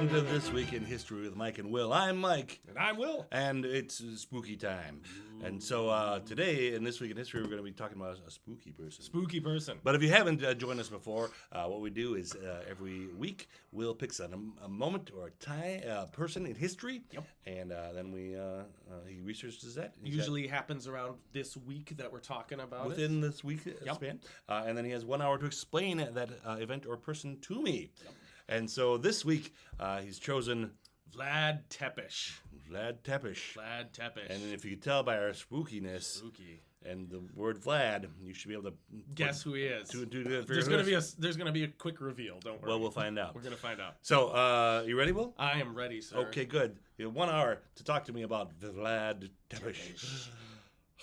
welcome to This Week in History with Mike and Will. I'm Mike. And I'm Will. And it's spooky time. Ooh. And so today, in This Week in History, we're going to be talking about a spooky person. Spooky person. But if you haven't joined us before, what we do is every week, Will picks a moment or a person in history. Yep. And then he researches that. Usually happens around this week that we're talking about. Within this week span. And then he has 1 hour to explain that event or person to me. Yep. And so this week, he's chosen Vlad Tepes. Vlad Tepes. Vlad Tepes. And if you can tell by our spookiness and the word Vlad, you should be able to guess who he is. There's gonna be a quick reveal. Don't worry. Well, we'll find out. We're gonna find out. So, you ready, Will? I am ready, sir. Okay, good. You have 1 hour to talk to me about Vlad Tepes.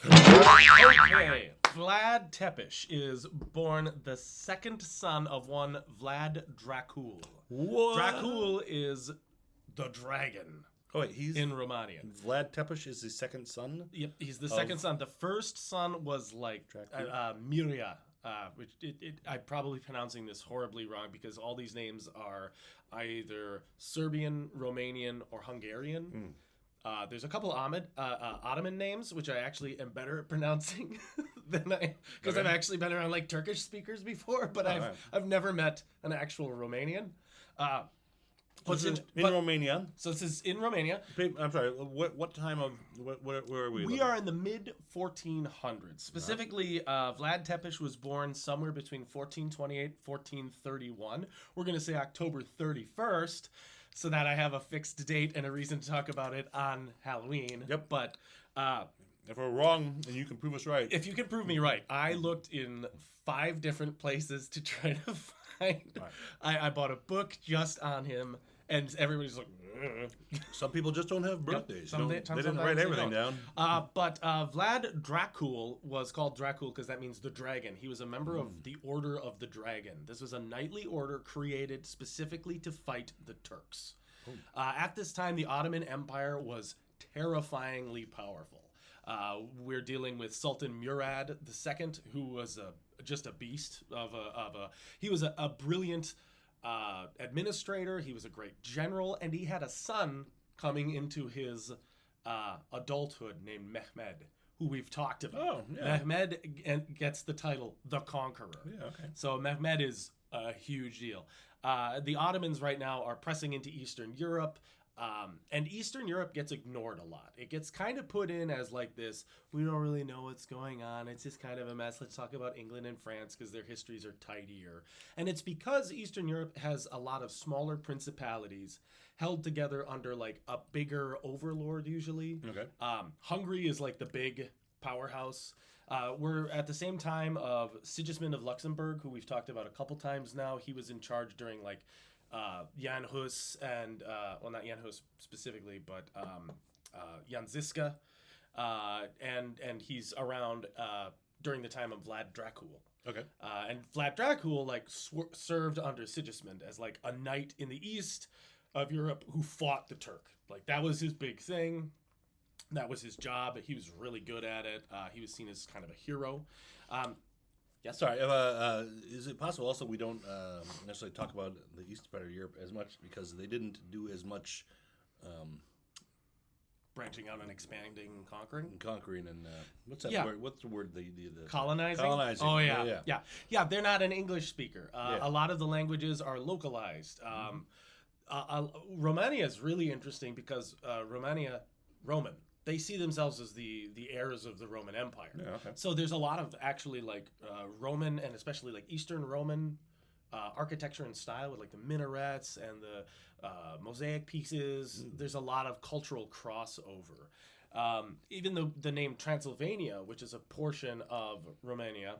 Okay, Vlad Tepes is born the second son of one Vlad Dracul. What? Dracul is the dragon. Oh, wait, he's in Romanian. Vlad Tepes is the second son? Yep, he's the second son. The first son was like Miria, which I'm probably pronouncing this horribly wrong because all these names are either Serbian, Romanian, or Hungarian. There's a couple Ottoman names, which I actually am better at pronouncing than because I've actually been around like Turkish speakers before, but I've never met an actual Romanian. In Romania. So this is in Romania. I'm sorry. What time of where are we? We are in the mid 1400s. Specifically, Vlad Tepes was born somewhere between 1428 1431. We're going to say October 31st. So that I have a fixed date and a reason to talk about it on Halloween. Yep. But if we're wrong and you can prove us right. If you can prove me right. I looked in 5 different places to try to find. Right. I bought a book just on him, and everybody's like, some people just don't have birthdays. Yep. They didn't write everything down. But Vlad Dracul was called Dracul because that means the dragon. He was a member of the Order of the Dragon. This was a knightly order created specifically to fight the Turks. At this time, the Ottoman Empire was terrifyingly powerful. We're dealing with Sultan Murad II, who was just a beast he was a brilliant administrator. He was a great general, and he had a son coming into his adulthood named Mehmed, who we've talked about. Oh, yeah. Mehmed gets the title the Conqueror. Yeah, okay. So Mehmed is a huge deal. The Ottomans right now are pressing into Eastern Europe. And Eastern Europe gets ignored a lot. It gets kind of put in as like this, we don't really know what's going on. It's just kind of a mess. Let's talk about England and France because their histories are tidier. And it's because Eastern Europe has a lot of smaller principalities held together under like a bigger overlord usually. Okay. Hungary is like the big powerhouse. We're at the same time of Sigismund of Luxembourg, who we've talked about a couple times now. He was in charge during like Jan Hus and well, not Jan Hus specifically, but Jan Žižka, and he's around during the time of Vlad Dracul. Okay. And Vlad Dracul like served under Sigismund as like a knight in the east of Europe who fought the Turk. Like that was his big thing. That was his job. He was really good at it. He was seen as kind of a hero. Yeah. Sorry. Is it possible also we don't necessarily talk about the east part of Europe as much because they didn't do as much branching out and expanding and conquering? And what's that word? What's the word? The colonizing? Colonizing. Oh, yeah. They're not an English speaker. A lot of the languages are localized. Romania is really interesting because Roman. They see themselves as the heirs of the Roman Empire. Yeah, okay. So there's a lot of actually like Roman and especially like Eastern Roman architecture and style with like the minarets and the mosaic pieces. There's a lot of cultural crossover. Even the name Transylvania, which is a portion of Romania,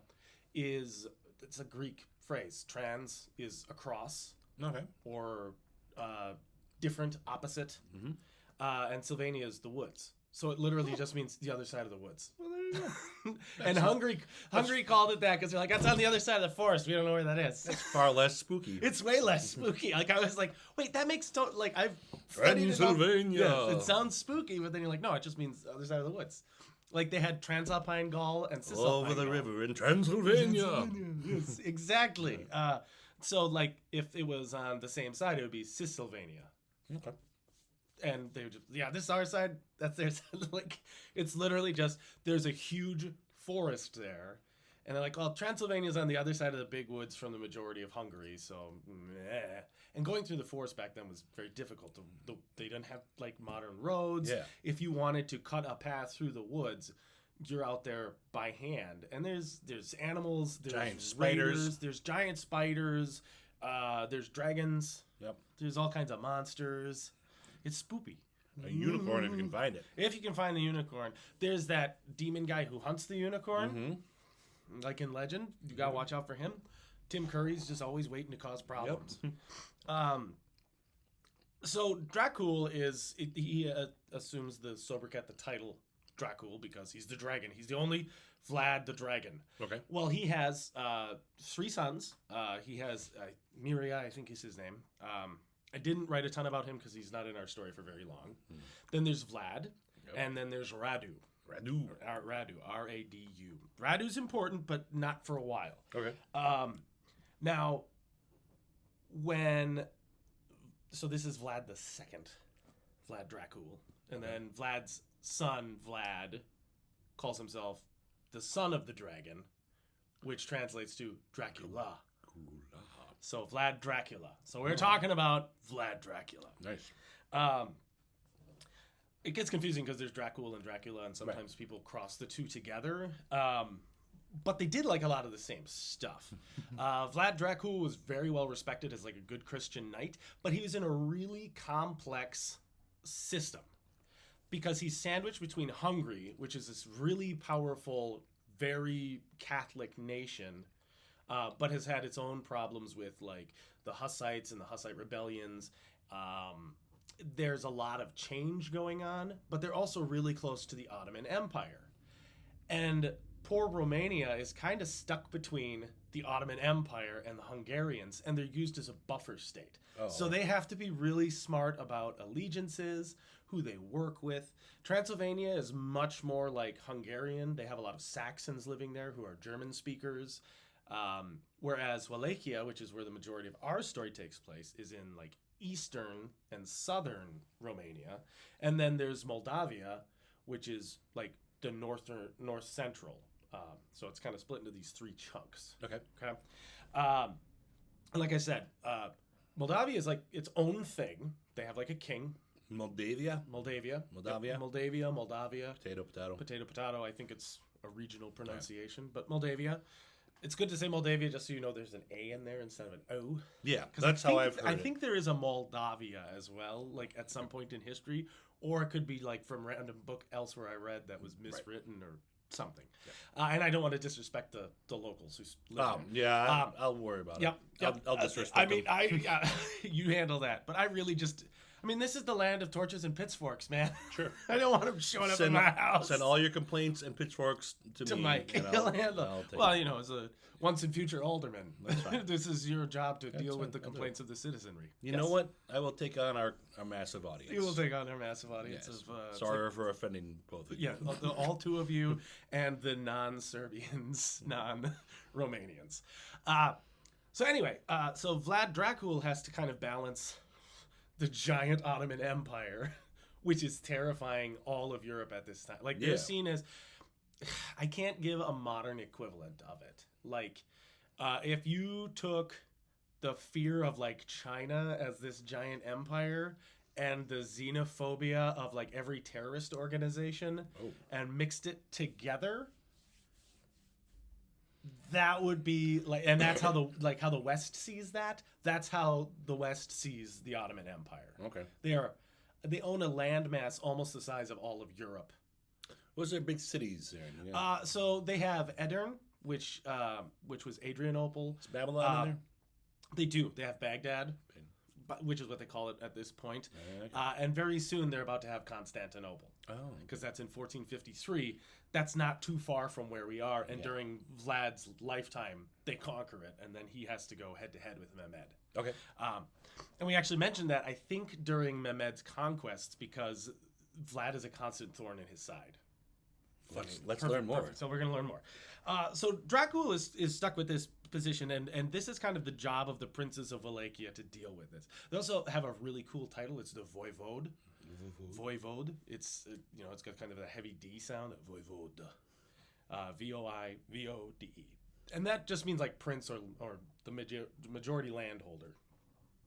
it's a Greek phrase. Trans is across. Okay. Or different, opposite. Mm-hmm. And Sylvania is the woods. So it literally just means the other side of the woods. Well, there you go. And Hungary called it that because they're like, that's on the other side of the forest. We don't know where that is. That's far less spooky. It's way less spooky. Like I was like, wait, that makes like I've studied Transylvania. Yeah, it sounds spooky, but then you're like, no, it just means the other side of the woods. Like they had Transalpine Gaul and Cisalpine over the Gaul. river in Transylvania. Yes, exactly. So like if it was on the same side, it would be Cisylvania. Okay. And they would just, yeah, this is our side, that's their side. Like, it's literally just, there's a huge forest there. And they're like, well, Transylvania's on the other side of the big woods from the majority of Hungary, so meh. And going through the forest back then was very difficult. They didn't have, like, modern roads. Yeah. If you wanted to cut a path through the woods, you're out there by hand. And there's animals, there's giant spiders. There's giant spiders, there's dragons. Yep. There's all kinds of monsters. It's spoopy. A unicorn, if you can find it. If you can find the unicorn. There's that demon guy who hunts the unicorn. Mm-hmm. Like in Legend. You gotta watch out for him. Tim Curry's just always waiting to cause problems. Yep. So Dracul is... he assumes the sobriquet, the title Dracul, because he's the dragon. He's the only Vlad the dragon. Okay. Well, he has 3 sons. He has Miria, I think is his name. I didn't write a ton about him because he's not in our story for very long. Then there's Vlad, and then there's Radu. Radu. Radu, R-A-D-U. Radu's important, but not for a while. Okay. Now, so this is Vlad the Second, Vlad Dracul, and then Vlad's son, Vlad, calls himself the son of the dragon, which translates to Dracula. So Vlad Dracula. So we're talking about Vlad Dracula. Nice. It gets confusing because there's Dracul and Dracula, and sometimes people cross the two together. But they did like a lot of the same stuff. Vlad Dracul was very well respected as like a good Christian knight, but he was in a really complex system because he's sandwiched between Hungary, which is this really powerful, very Catholic nation, but has had its own problems with like the Hussites and the Hussite rebellions. There's a lot of change going on, but they're also really close to the Ottoman Empire. And poor Romania is kind of stuck between the Ottoman Empire and the Hungarians, and they're used as a buffer state. Oh. So they have to be really smart about allegiances, who they work with. Transylvania is much more like Hungarian. They have a lot of Saxons living there who are German speakers. Whereas Wallachia, which is where the majority of our story takes place, is in like eastern and southern Romania. And then there's Moldavia, which is like the north central. So it's kind of split into these 3 chunks. Okay. And like I said, Moldavia is like its own thing. They have like a king. Moldavia. Moldavia. Potato. I think it's a regional pronunciation, but Moldavia. It's good to say Moldavia just so you know there's an A in there instead of an O. Yeah, that's how I've heard it. I think there is a Moldavia as well, like at some point in history, or it could be like from random book elsewhere I read that was miswritten or something. Yeah. And I don't want to disrespect the locals who live there. Yeah, I'll worry about it. Yep. I'll disrespect them. You handle that, but I really just... this is the land of torches and pitchforks, man. Sure. I don't want them showing up in my house. Send all your complaints and pitchforks to me. Mike. He'll handle it. Well, as a once and future alderman, this is your job to deal with the complaints of the citizenry. You know what? I will take on our massive audience. You will take on our massive audience. Yes. Sorry for offending both of you. Yeah, all 2 of you and the non-Serbians, non-Romanians. So anyway, so Vlad Dracul has to kind of balance the giant Ottoman Empire, which is terrifying all of Europe at this time. Like, they're seen as... I can't give a modern equivalent of it. Like, if you took the fear of, like, China as this giant empire and the xenophobia of, like, every terrorist organization and mixed it together... That would be like, and that's how the West sees that. That's how the West sees the Ottoman Empire. Okay, they own a landmass almost the size of all of Europe. What's their big cities there? Yeah. So they have Edirne, which was Adrianople. Is Babylon in there? They do. They have Baghdad, which is what they call it at this point. And very soon they're about to have Constantinople. Oh, because that's in 1453. That's not too far from where we are. And during Vlad's lifetime, they conquer it, and then he has to go head to head with Mehmed. Okay. And we actually mentioned that I think during Mehmed's conquests because Vlad is a constant thorn in his side. Let's learn more. Perfect. So we're going to learn more. So Dracul is stuck with this position, and this is kind of the job of the princes of Wallachia to deal with this. They also have a really cool title. It's the Voivode. Voivode. It's it's got kind of a heavy D sound. Voivode. Voivode. And that just means like prince or the majority landholder.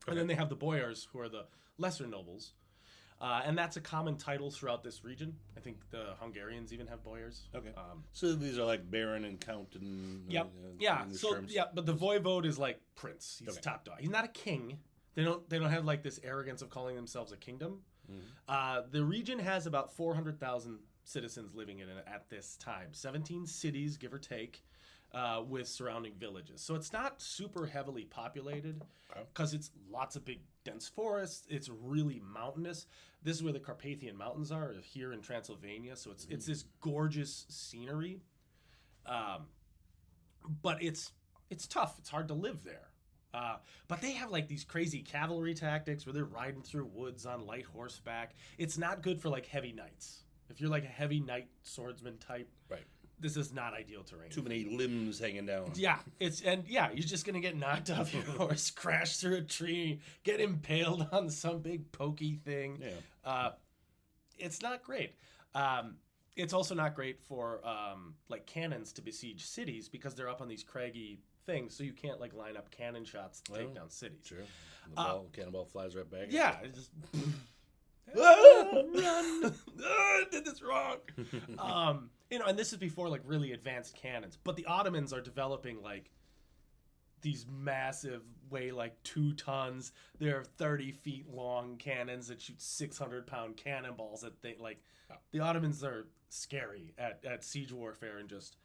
And then they have the boyars, who are the lesser nobles. And that's a common title throughout this region. I think the Hungarians even have boyars. Okay. So these are like baron and count and yep. terms. But the voivode is like prince. He's top dog. He's not a king. They don't have like this arrogance of calling themselves a kingdom. The region has about 400,000 citizens living in it at this time. 17 cities, give or take, with surrounding villages. So it's not super heavily populated because it's lots of big dense forests. It's really mountainous. This is where the Carpathian Mountains are, here in Transylvania. So it's this gorgeous scenery. But it's tough. It's hard to live there. But they have like these crazy cavalry tactics where they're riding through woods on light horseback. It's not good for like heavy knights. If you're like a heavy knight swordsman type, right, this is not ideal terrain. Too many limbs hanging down. Yeah, you're just gonna get knocked off your horse, crash through a tree, get impaled on some big pokey thing. Yeah. It's not great. It's also not great for like cannons to besiege cities because they're up on these craggy things, so you can't like line up cannon shots to take down cities. Sure. The cannonball flies right back. Yeah. It just run! I did this wrong. And this is before like really advanced cannons. But the Ottomans are developing like these massive, weigh like 2 tons. They're 30 feet long cannons that shoot 600-pound cannonballs. That they like. The Ottomans are scary at siege warfare, and just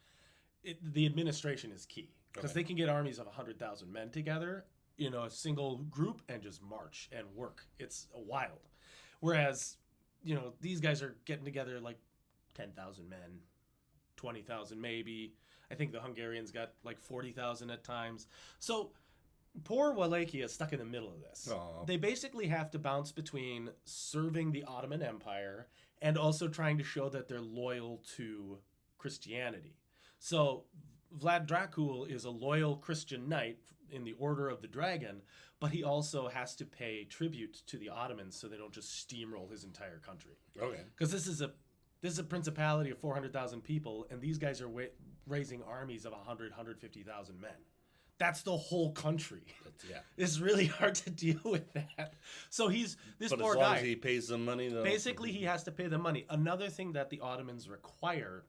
the administration is key because they can get armies of 100,000 men together in a single group and just march and work. It's wild. Whereas, these guys are getting together like 10,000 men, 20,000 maybe. I think the Hungarians got like 40,000 at times. So poor Wallachia is stuck in the middle of this. Aww. They basically have to bounce between serving the Ottoman Empire and also trying to show that they're loyal to Christianity. So Vlad Dracul is a loyal Christian knight in the Order of the Dragon, but he also has to pay tribute to the Ottomans so they don't just steamroll his entire country. Okay. Because this is a principality of 400,000 people, and these guys are raising armies of 150,000 men. That's the whole country. It's really hard to deal with that. So he's this but poor as long guy. As he pays some money, though. Basically, he has to pay the money. Another thing that the Ottomans require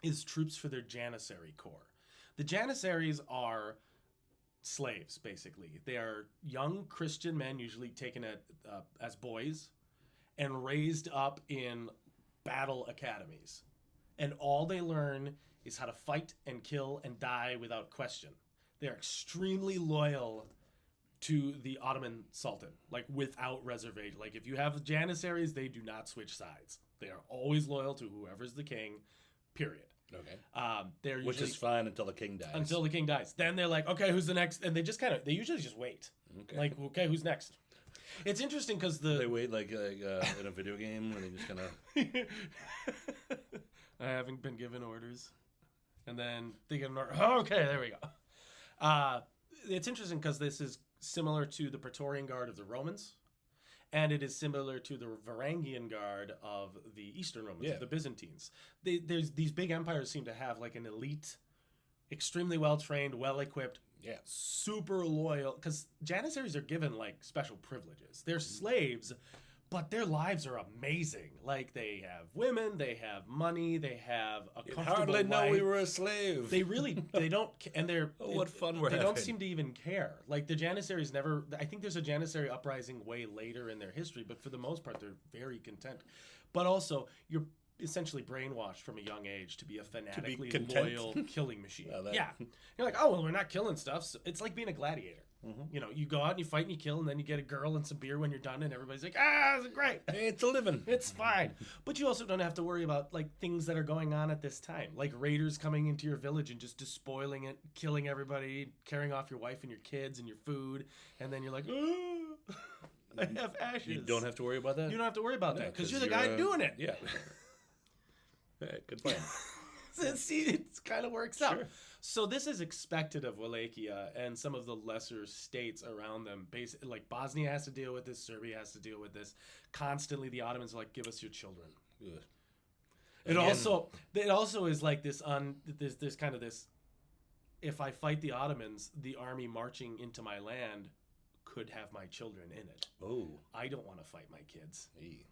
is troops for their Janissary Corps. The Janissaries are slaves, basically. They are young Christian men, usually taken as boys, and raised up in battle academies. And all they learn is how to fight and kill and die without question. They're extremely loyal to the Ottoman Sultan, like without reservation. Like if you have Janissaries, they do not switch sides. They are always loyal to whoever's the king, period. Okay. Which is fine until the king dies. Until the king dies. Then they're like, okay, who's the next? And they usually just wait. Okay. Like, okay, who's next? It's interesting because they wait like in a video game where they just kind of... I haven't been given orders. And then they get an order. Oh, okay, there we go. It's interesting because this is similar to the Praetorian Guard of the Romans. And it is similar to the Varangian Guard of the Eastern Romans, the Byzantines. These big empires seem to have like an elite, extremely well-trained, well-equipped, super loyal. Because Janissaries are given like special privileges. They're slaves, but their lives are amazing. Like they have women, they have money, they have a comfortable life. Hardly know we were a slave. They don't, and they're what fun we're having. They don't seem to even care. Like the Janissaries never. I think there's a Janissary uprising way later in their history, but for the most part, they're very content. But also, you're essentially brainwashed from a young age to be a fanatically loyal killing machine. Yeah, you're like, oh well, we're not killing stuff. So it's like being a gladiator. Mm-hmm. You go out and you fight and you kill, and then you get a girl and some beer when you're done, and everybody's like, it's great. Hey, it's a living. It's fine. But you also don't have to worry about like things that are going on at this time, like raiders coming into your village and just despoiling it, killing everybody, carrying off your wife and your kids and your food, and then you're like, I have ashes. You don't have to worry about that? You don't have to worry about that because you're the guy doing it. Yeah. Good plan. See, it kind of works out. So this is expected of Wallachia and some of the lesser states around them. Basically, like Bosnia has to deal with this, Serbia has to deal with this. Constantly, the Ottomans are like, give us your children. Ugh. It also is like this there's kind of this, if I fight the Ottomans, the army marching into my land could have my children in it. Oh. I don't want to fight my kids. Hey.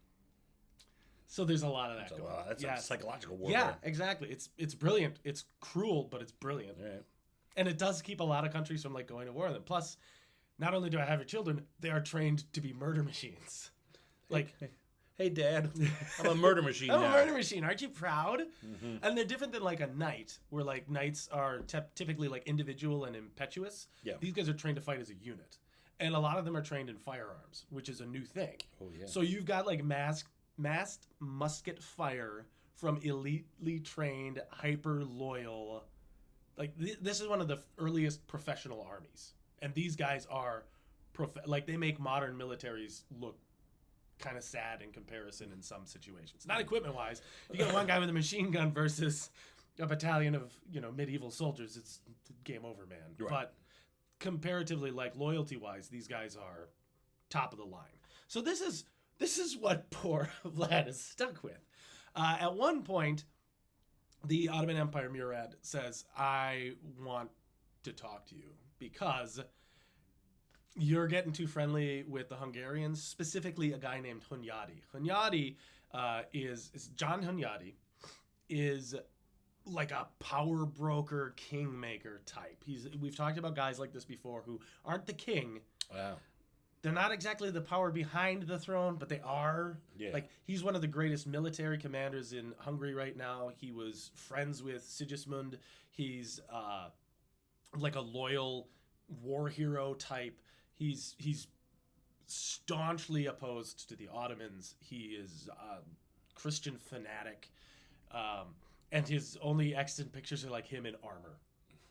So there's a lot of that going on. That's a psychological warfare. Yeah, exactly. It's brilliant. It's cruel, but it's brilliant. Right. And it does keep a lot of countries from like going to war with them. Plus, not only do I have your children, they are trained to be murder machines. Like, hey Dad, I'm a murder machine I'm now. a murder machine. Aren't you proud? Mm-hmm. And they're different than like a knight, where like knights are typically like individual and impetuous. Yeah. These guys are trained to fight as a unit. And a lot of them are trained in firearms, which is a new thing. Oh, yeah. So you've got like massed musket fire from elitely trained, hyper loyal. Like this is one of the earliest professional armies, and these guys are like they make modern militaries look kind of sad in comparison in some situations. Not equipment wise. You got one guy with a machine gun versus a battalion of medieval soldiers. It's game over, man. Right. But comparatively, like loyalty wise, these guys are top of the line. So this is what poor Vlad is stuck with. At one point, the Ottoman Empire Murad says, I want to talk to you because you're getting too friendly with the Hungarians, specifically a guy named Hunyadi. Hunyadi is John Hunyadi is like a power broker, kingmaker type. We've talked about guys like this before who aren't the king. Wow. They're not exactly the power behind the throne, but they are. Yeah. Like, he's one of the greatest military commanders in Hungary right now. He was friends with Sigismund. He's like a loyal war hero type. He's staunchly opposed to the Ottomans. He is a Christian fanatic. And his only extant pictures are like him in armor.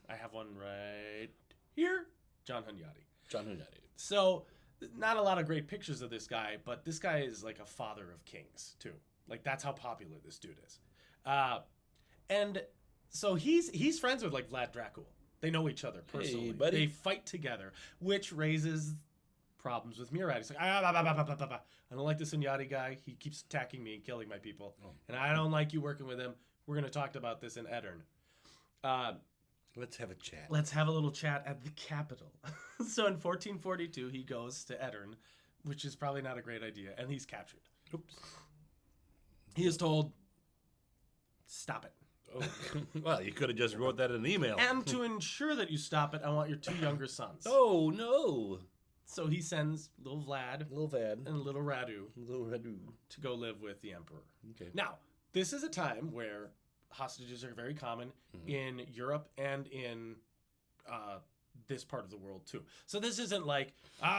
I have one right here. John Hunyadi. John Hunyadi. So, not a lot of great pictures of this guy, but this guy is like a father of kings, too. Like, that's how popular this dude is. And so he's friends with, like, Vlad Dracul. They know each other personally. Hey, buddy. They fight together, which raises problems with Murad. He's like, I don't like this Hunyadi guy. He keeps attacking me and killing my people. Oh. And I don't like you working with him. We're going to talk about this in Edirne. Let's have a chat. Let's have a little chat at the capital. So in 1442, he goes to Edirne, which is probably not a great idea, and he's captured. Oops. He is told, stop it. Oh. Well, you could have just wrote that in an email. And to ensure that you stop it, I want your 2 younger sons. Oh, no. So he sends little Vlad and little Radu to go live with the emperor. Okay. Now, this is a time where hostages are very common in Europe and in this part of the world too. So this isn't like,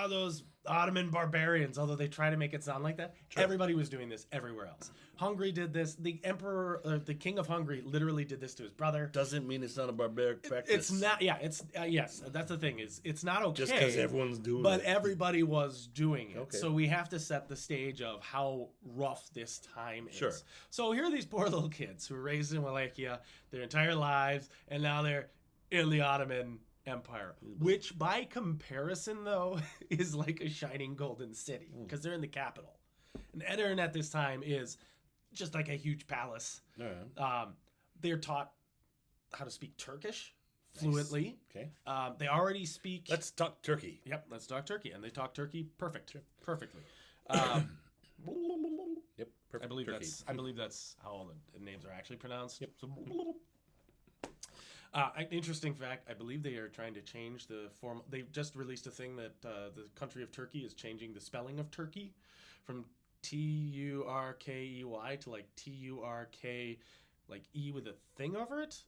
those Ottoman barbarians, although they try to make it sound like that. Sure. Everybody was doing this everywhere else. Hungary did this. The emperor, the king of Hungary literally did this to his brother. Doesn't mean it's not a barbaric practice. It's not, yeah, it's, yes, that's the thing, is it's not okay. Just because everyone's doing it. But everybody was doing it. Okay. So we have to set the stage of how rough this time is. Sure. So here are these poor little kids who were raised in Wallachia their entire lives, and now they're in the Ottoman Empire, which by comparison, though, is like a shining golden city because they're in the capital. And Edirne at this time is just like a huge palace. Right. They're taught how to speak Turkish fluently. Okay. They already speak. Let's talk Turkey. Yep, let's talk Turkey, and they talk Turkey perfectly. Yep. Perfect. I believe that's how all the names are actually pronounced. Yep. So, interesting fact, I believe they are trying to change the form. They just released a thing that the country of Turkey is changing the spelling of Turkey from Turkey to like Turk, like E with a thing over it,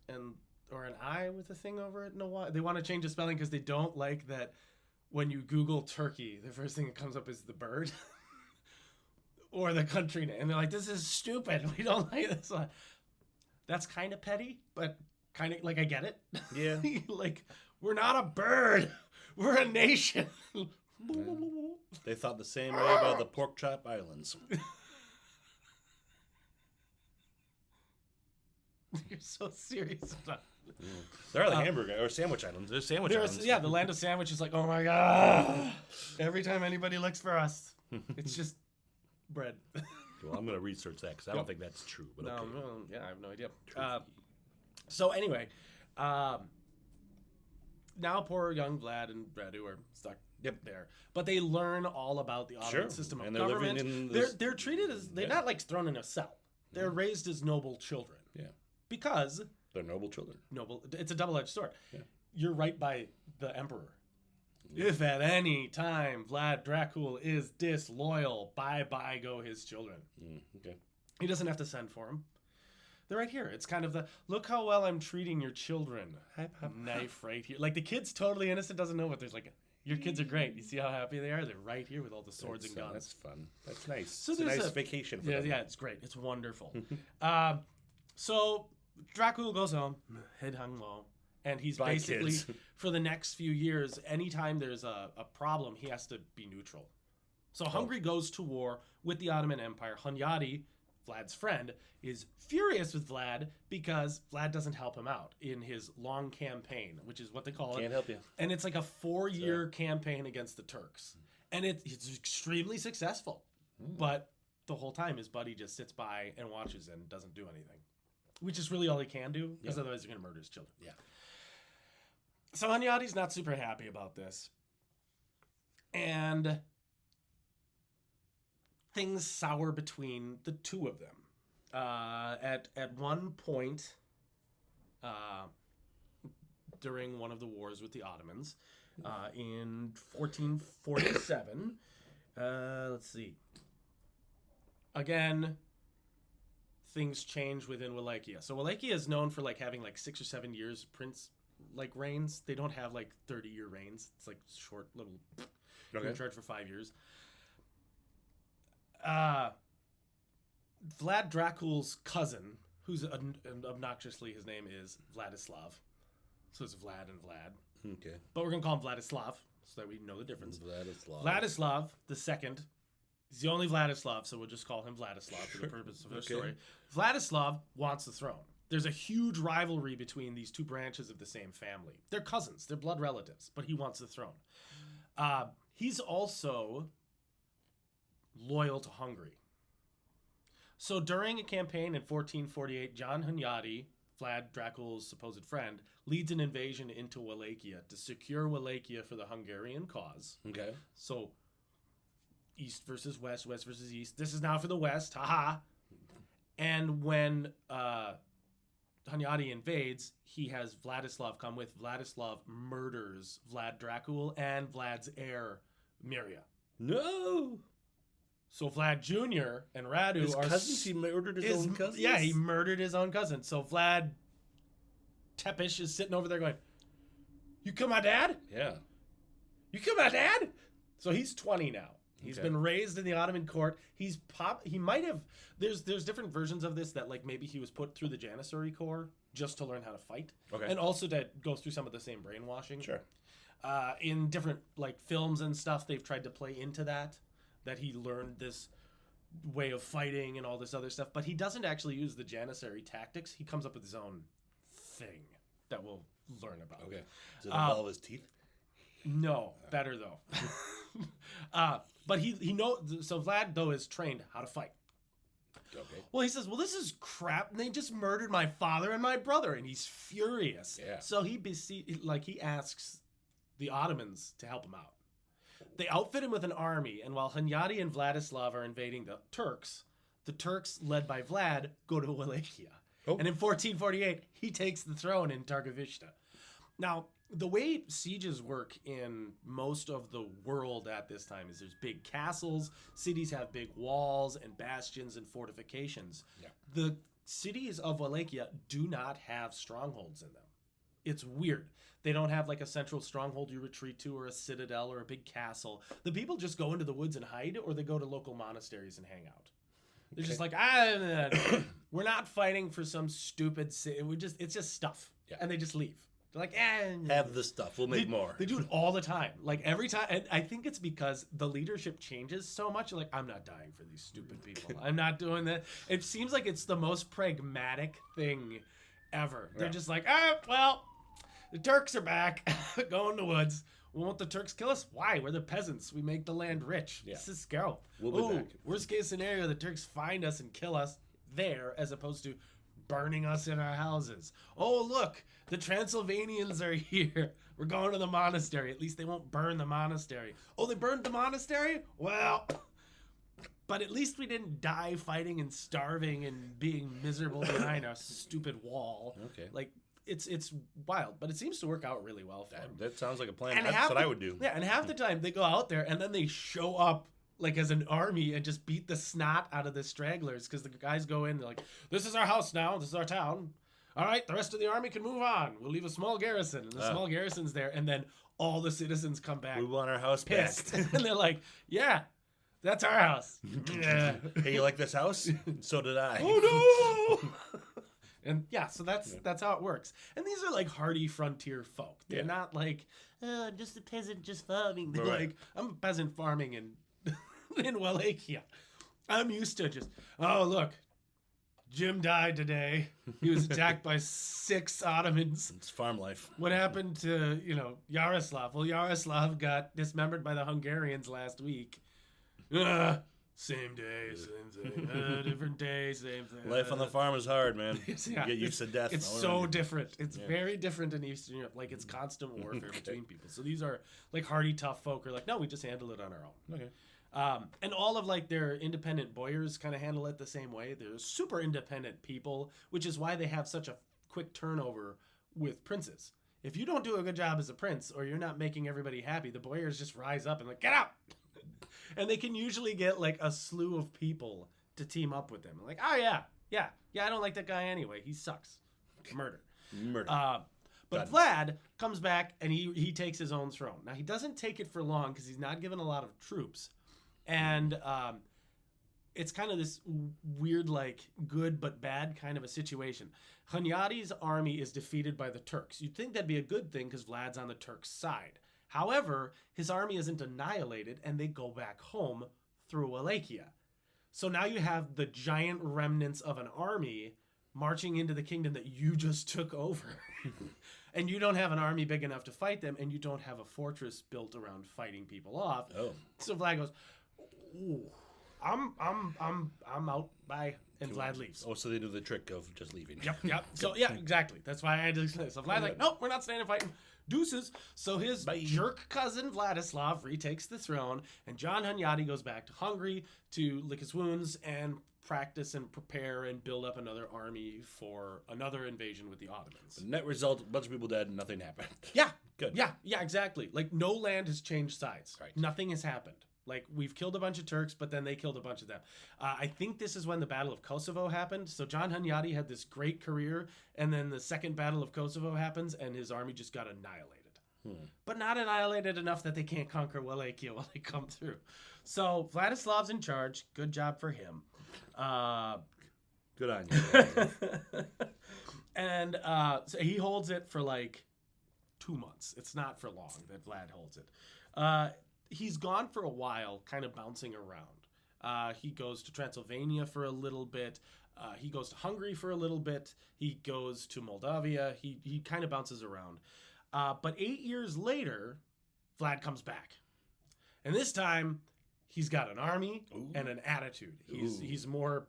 or an I with a thing over it. No, why they want to change the spelling because they don't like that when you Google Turkey, the first thing that comes up is the bird or the country name. And they're like, this is stupid. We don't like this one. That's kind of petty, but kind of like I get it. Yeah. Like, we're not a bird. We're a nation. They thought the same way about the Pork Chop Islands. You're so serious about it. There are the hamburger or sandwich islands. There's sandwich islands. Yeah, the land of sandwich is like, oh my god. Every time anybody looks for us, it's just bread. Well, I'm going to research that because I don't think that's true. But okay. Yeah, I have no idea. So anyway, now poor young Vlad and Radu are stuck there, but they learn all about the Ottoman system of government. Living in they're treated as they're not like thrown in a cell. They're raised as noble children. Yeah, because they're noble children. It's a double-edged sword. Yeah. You're right by the emperor. Yeah. If at any time Vlad Dracul is disloyal, bye go his children. Okay. He doesn't have to send for them. They're right here. It's kind of the, look how well I'm treating your children. Knife right here. Like the kid's totally innocent, doesn't know what there's like. Your kids are great. You see how happy they are? They're right here with all the swords and guns. That's fun. That's nice. So it's a nice vacation for them. Yeah, it's great. It's wonderful. So Dracul goes home, head hung low, and he's basically, for the next few years, anytime there's a problem, he has to be neutral. So Hungary goes to war with the Ottoman Empire. Hunyadi, Vlad's friend, is furious with Vlad because Vlad doesn't help him out in his long campaign, which is what they call it. Can't help you. And it's like a 4-year campaign against the Turks. And it's extremely successful. But the whole time his buddy just sits by and watches and doesn't do anything. Which is really all he can do, because otherwise he's going to murder his children. Yeah. So Hunyadi's not super happy about this. And things sour between the two of them. At one point, during one of the wars with the Ottomans, in 1447, let's see. Again, things change within Wallachia. So Wallachia is known for like having like 6 or 7 years prince like reigns. They don't have like 30-year reigns. It's like short little. You're in charge for 5 years. Vlad Dracul's cousin, who's obnoxiously his name is Vladislav. So it's Vlad and Vlad. Okay. But we're going to call him Vladislav so that we know the difference. Vladislav the second. He's the only Vladislav, so we'll just call him Vladislav for the purpose of our story. Vladislav wants the throne. There's a huge rivalry between these two branches of the same family. They're cousins. They're blood relatives, but he wants the throne. He's also loyal to Hungary. So during a campaign in 1448, John Hunyadi, Vlad Dracul's supposed friend, leads an invasion into Wallachia to secure Wallachia for the Hungarian cause. Okay. So East versus West, West versus East. This is now for the West. Haha. And when Hunyadi invades, he has Vladislav come with. Vladislav murders Vlad Dracul and Vlad's heir, Miria. No! So Vlad Jr. and Radu his cousins? He murdered his own cousins? Yeah, he murdered his own cousin. So Vlad Tepes is sitting over there going, you kill my dad? Yeah. You kill my dad? So he's 20 now. He's been raised in the Ottoman court. He might have. There's different versions of this that like maybe he was put through the Janissary Corps just to learn how to fight, and also to go through some of the same brainwashing. Sure. In different like films and stuff, they've tried to play into that he learned this way of fighting and all this other stuff, but he doesn't actually use the Janissary tactics. He comes up with his own thing that we'll learn about. Okay. Does it involve his teeth? No, better though. But he knows. So Vlad though is trained how to fight. Okay. Well, he says, "Well, this is crap. And they just murdered my father and my brother," and he's furious. Yeah. So he asks the Ottomans to help him out. They outfit him with an army, and while Hunyadi and Vladislav are invading the Turks, led by Vlad, go to Wallachia. Oh. And in 1448, he takes the throne in Targovishte. Now, the way sieges work in most of the world at this time is there's big castles, cities have big walls and bastions and fortifications. Yeah. The cities of Wallachia do not have strongholds in them. It's weird. They don't have like a central stronghold you retreat to or a citadel or a big castle. The people just go into the woods and hide, or they go to local monasteries and hang out. They're just like, we're not fighting for some stupid city. It's just stuff. Yeah. And they just leave. They're like, have the stuff. We'll make more. They do it all the time. Like every time. And I think it's because the leadership changes so much. Like, I'm not dying for these stupid people. I'm not doing that. It seems like it's the most pragmatic thing ever. Yeah. They're just like, well, the Turks are back. Go in the woods. Won't the Turks kill us? Why? We're the peasants. We make the land rich. Yeah. Let's just go. We'll be back. Worst case scenario, the Turks find us and kill us there as opposed to burning us in our houses. Oh, look, the Transylvanians are here. We're going to the monastery. At least they won't burn the monastery. Oh, they burned the monastery? Well, but at least we didn't die fighting and starving and being miserable behind a stupid wall. Okay. Like, it's wild, but it seems to work out really well for them. That sounds like a plan. And That's what I would do. Yeah, and half the time they go out there and then they show up like as an army and just beat the snot out of the stragglers because the guys go in, they're like, this is our house now, this is our town. All right, the rest of the army can move on. We'll leave a small garrison. And the small garrison's there, and then all the citizens come back We want our house pissed. back. And they're like, yeah, that's our house. Yeah. Hey, you like this house? So did I. Oh no! And yeah, so that's how it works. And these are like hardy frontier folk. They're not like, oh, I'm just a peasant just farming. They're Right. like, I'm a peasant farming in Wallachia. I'm used to just, oh look, Jim died today. He was attacked by 6 Ottomans. It's farm life. What happened to, Yaroslav? Well, Yaroslav got dismembered by the Hungarians last week. Same day, same thing. Different day, same thing. Life on the farm is hard, man. Yeah, You get used to death. It's all so around. different. It's very different in Eastern Europe. Like, it's constant warfare between people. So these are, like, hardy, tough folk who are like, no, we just handle it on our own. Okay. And all of, like, their independent boyars kind of handle it the same way. They're super independent people, which is why they have such a quick turnover with princes. If you don't do a good job as a prince or you're not making everybody happy, the boyars just rise up and like, get out! And they can usually get like a slew of people to team up with them. Like, oh yeah, I don't like that guy anyway. He sucks. Murder. But Vlad comes back and he takes his own throne. Now he doesn't take it for long because he's not given a lot of troops, and it's kind of this weird, like, good but bad kind of a situation. Hunyadi's army is defeated by the Turks. You'd think that'd be a good thing because Vlad's on the Turks' side. However, his army isn't annihilated, and they go back home through Wallachia. So now you have the giant remnants of an army marching into the kingdom that you just took over. And you don't have an army big enough to fight them, and you don't have a fortress built around fighting people off. Oh. So Vlad goes, ooh, I'm out, bye. And Vlad leaves. Oh, so they do the trick of just leaving. Yep. So, yeah, exactly. That's why I had to explain. So Vlad's like, nope, we're not staying and fighting. Deuces. So his jerk cousin Vladislav retakes the throne, and John Hunyadi goes back to Hungary to lick his wounds and practice and prepare and build up another army for another invasion with the Ottomans. The net result, a bunch of people dead, nothing happened. Yeah. Good. Yeah, exactly. Like, no land has changed sides. Right. Nothing has happened. Like, we've killed a bunch of Turks, but then they killed a bunch of them. I think this is when the Battle of Kosovo happened. So John Hunyadi had this great career, and then the Second Battle of Kosovo happens, and his army just got annihilated. But not annihilated enough that they can't conquer Wallachia while they come through. So Vladislav's in charge. Good job for him. Good on you. And so he holds it for like 2 months. It's not for long that Vlad holds it. He's gone for a while, kind of bouncing around. He goes to Transylvania for a little bit. He goes to Hungary for a little bit. He goes to Moldavia. He kind of bounces around. But 8 years later, Vlad comes back. And this time, he's got an army and an attitude. He's more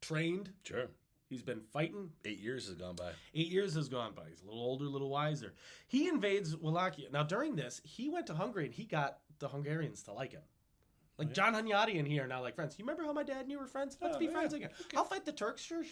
trained. Sure. He's been fighting. 8 years has gone by. 8 years has gone by. He's a little older, a little wiser. He invades Wallachia. Now, during this, he went to Hungary and he got the Hungarians to like him. Like, John Hunyadi and he are now like friends. You remember how my dad and you were friends? Let's be friends again. Okay. I'll fight the Turks. Sure.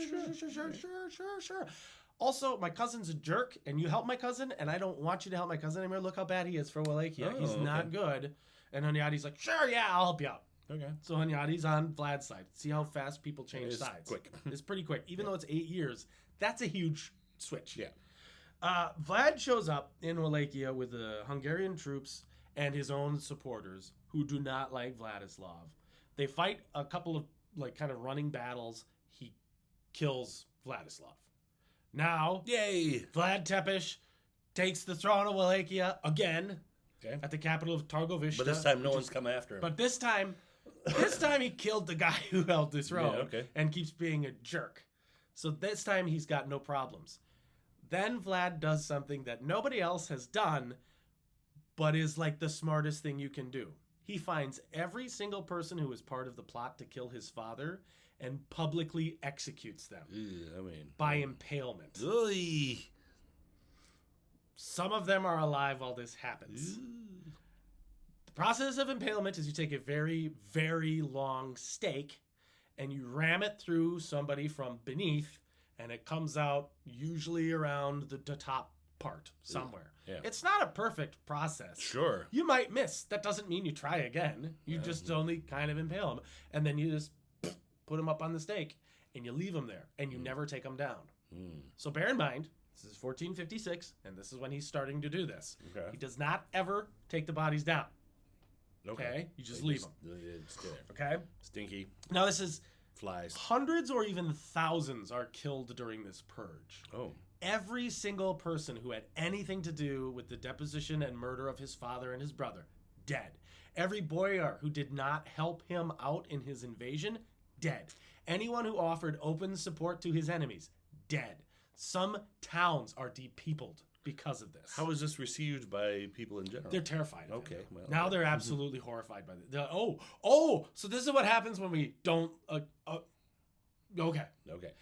Also, my cousin's a jerk, and you help my cousin, and I don't want you to help my cousin anymore. Look how bad he is for Wallachia. He's not good. And Hunyadi's like, sure, yeah, I'll help you out. Okay. So Hunyadi's on Vlad's side. See how fast people change It's sides. quick. It's pretty quick. Even though it's 8 years, that's a huge switch. Yeah. Vlad shows up in Wallachia with the Hungarian troops and his own supporters who do not like Vladislav. They fight a couple of like kind of running battles. He kills Vladislav. Now, Yay! Vlad Tepes takes the throne of Wallachia again at the capital of Targovishta. But this time, no one's come after him. But this time he killed the guy who held the throne Yeah, okay. and keeps being a jerk. So this time he's got no problems. Then Vlad does something that nobody else has done, but is like the smartest thing you can do. He finds every single person who was part of the plot to kill his father and publicly executes them by impalement. Oy. Some of them are alive while this happens. The process of impalement is you take a very, very long stake and you ram it through somebody from beneath, and it comes out usually around the top part somewhere. Yeah. It's not a perfect process. Sure. You might miss. That doesn't mean you try again. You just only kind of impale them. And then you just put them up on the stake and you leave them there and you never take them down. So bear in mind, this is 1456 and this is when he's starting to do this. Okay. He does not ever take the bodies down. Okay? You just leave them. It's there. Okay? Stinky. Now this is Flies. hundreds or even thousands are killed during this purge. Oh. Every single person who had anything to do with the deposition and murder of his father and his brother, dead. Every boyar who did not help him out in his invasion, dead. Anyone who offered open support to his enemies, dead. Some towns are depeopled because of this. How is this received by people in general? They're terrified of Okay. him. Well, Now they're absolutely horrified by this. So this is what happens when we don't... okay. Okay.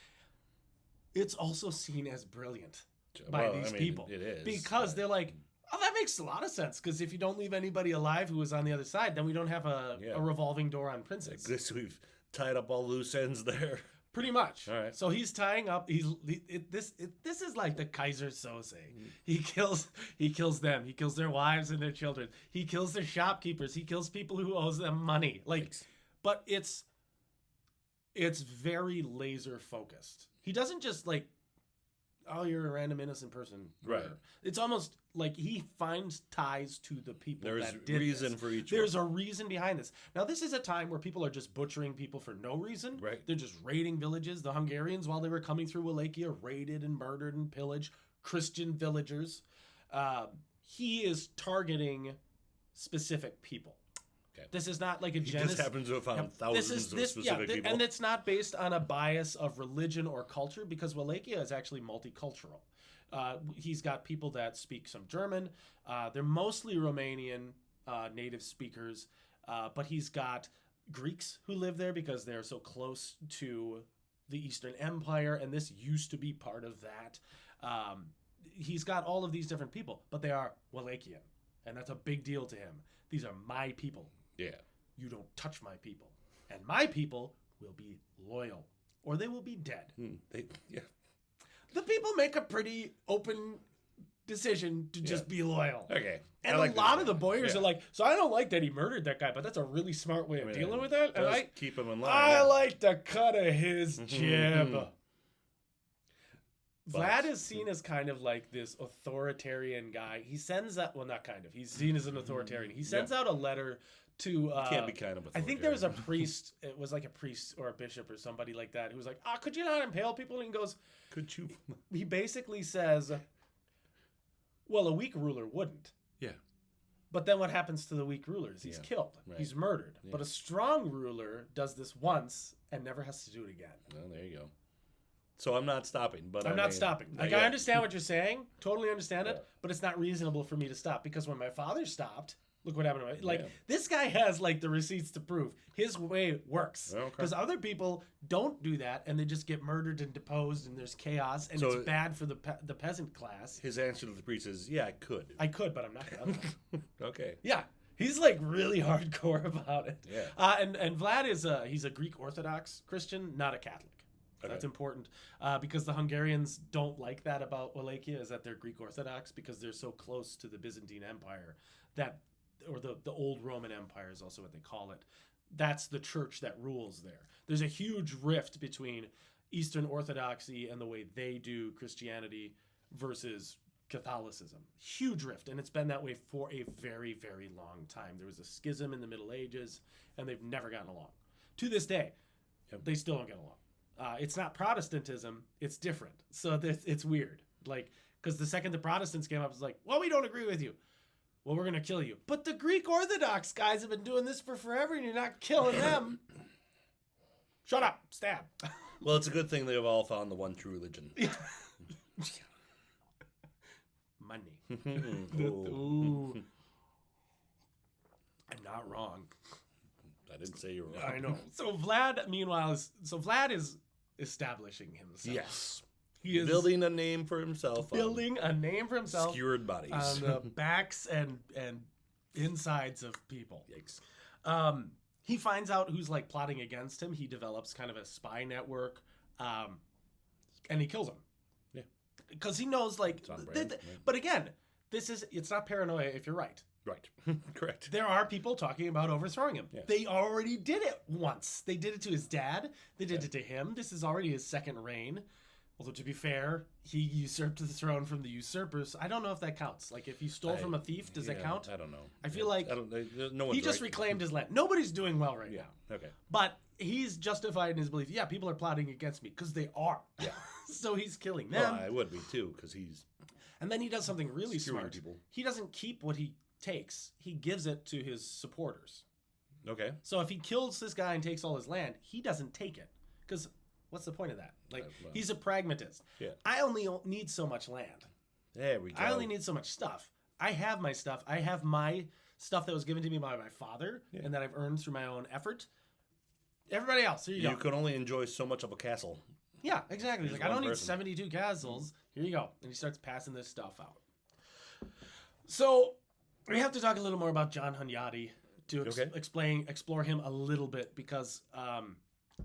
It's also seen as brilliant by these people. It is. Because they're like, oh, that makes a lot of sense. Because if you don't leave anybody alive who was on the other side, then we don't have a revolving door on princes. I guess we've tied up all loose ends there. Pretty much. All right. So he's tying up. This is like the Kaiser Sose. He kills them. He kills their wives and their children. He kills their shopkeepers. He kills people who owes them money. But it's very laser focused. He doesn't just oh, you're a random innocent person. Right. It's almost like he finds ties to the people that did reason this. for each There's a reason behind this. Now, this is a time where people are just butchering people for no reason. Right. They're just raiding villages. The Hungarians, while they were coming through Wallachia, raided and murdered and pillaged Christian villagers. He is targeting specific people. Okay. This is not like a He just happens to have found thousands of specific people. And it's not based on a bias of religion or culture because Wallachia is actually multicultural. He's got people that speak some German. They're mostly Romanian native speakers, but he's got Greeks who live there because they're so close to the Eastern Empire, and this used to be part of that. He's got all of these different people, but they are Wallachian, and that's a big deal to him. These are my people. Yeah. You don't touch my people. And my people will be loyal, or they will be dead. The people make a pretty open decision to just be loyal. Okay. And a lot of the boyars are like, so I don't like that he murdered that guy, but that's a really smart way of dealing with that. And I keep him in line. I like the cut of his jib. Vlad is seen as kind of like this authoritarian guy. He sends out, well, not kind of. He's seen as an authoritarian. He sends out a letter to can't be kind of I think there was a priest. It was like a priest or a bishop or somebody like that who was like, could you not impale people? And he goes, could you? He basically says, well, a weak ruler wouldn't. Yeah. But then what happens to the weak ruler is he's killed. Right. He's murdered. Yeah. But a strong ruler does this once and never has to do it again. Well, there you go. So I'm not stopping. But I'm not stopping. Like, I understand what you're saying. Totally understand it. But it's not reasonable for me to stop because when my father stopped, look what happened to me. This guy has the receipts to prove his way works. Because other people don't do that and they just get murdered and deposed and there's chaos and it's bad for the peasant class. His answer to the priest is, yeah, I could. I could, but I'm not gonna. Okay. Yeah. He's really hardcore about it. Yeah. And Vlad is he's a Greek Orthodox Christian, not a Catholic. Okay. That's important because the Hungarians don't like that about Wallachia is that they're Greek Orthodox because they're so close to the Byzantine Empire or the old Roman Empire is also what they call it. That's the church that rules there. There's a huge rift between Eastern Orthodoxy and the way they do Christianity versus Catholicism. Huge rift, and it's been that way for a very, very long time. There was a schism in the Middle Ages, and they've never gotten along. To this day, they still don't get along. It's not Protestantism, it's different. So it's weird. Because the second the Protestants came up, it's like, well, we don't agree with you. Well, we're going to kill you. But the Greek Orthodox guys have been doing this for forever, and you're not killing them. Shut up. Stab. Well, it's a good thing they've all found the one true religion. Money. Ooh. Ooh. I'm not wrong. I didn't say you were wrong. I know. So Vlad is establishing himself. Yes. He is building a name for himself. building a name for himself Skewered bodies. on the backs and insides of people. Yikes. He finds out who's like plotting against him. He develops kind of a spy network, and he kills him. Yeah. Because he knows like. It's on brand, yeah. But again, it's not paranoia if you're right. Right. Correct. There are people talking about overthrowing him. Yeah. They already did it once. They did it to his dad. They did it to him. This is already his second reign. Although, to be fair, he usurped the throne from the usurpers. I don't know if that counts. Like, if you stole from a thief, does that count? I don't know. I feel like no one's he just reclaimed his land. Nobody's doing well right now. Okay. But he's justified in his belief. Yeah, people are plotting against me because they are. Yeah. So he's killing them. Well, I would be too, because he's. And then he does something really skewering smart. people. He doesn't keep what he takes. He gives it to his supporters. Okay. So if he kills this guy and takes all his land, he doesn't take it. Because what's the point of that? Like, well, he's a pragmatist. Yeah. I only need so much land. There we go. I only need so much stuff. I have my stuff. I have my stuff that was given to me by my father and that I've earned through my own effort. Everybody else, here you go. You can only enjoy so much of a castle. Yeah, exactly. He's like, I one don't need person. 72 castles. Here you go. And he starts passing this stuff out. So we have to talk a little more about John Hunyadi to explore him a little bit, because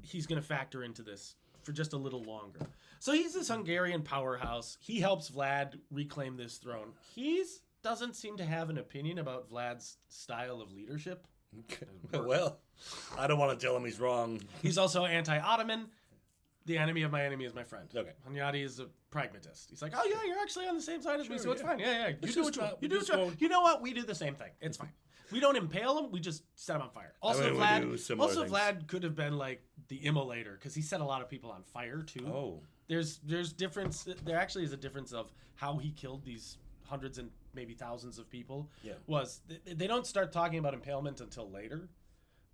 he's going to factor into this for just a little longer. So he's this Hungarian powerhouse. He helps Vlad reclaim this throne. He doesn't seem to have an opinion about Vlad's style of leadership. Well, I don't want to tell him he's wrong. He's also anti-Ottoman. The enemy of my enemy is my friend. Okay. Hunyadi is a pragmatist. He's like, oh yeah, you're actually on the same side as me, so it's yeah. fine. Yeah. You It's do just what you want. not- You do we what just you want. won't- You know what? We do the same thing. It's fine. We don't impale him. We just set him on fire. Also, mean, we do similar things. Vlad could have been like the immolator, because he set a lot of people on fire too. Oh. There's difference. There actually is a difference of how he killed these hundreds and maybe thousands of people. Yeah. They don't start talking about impalement until later,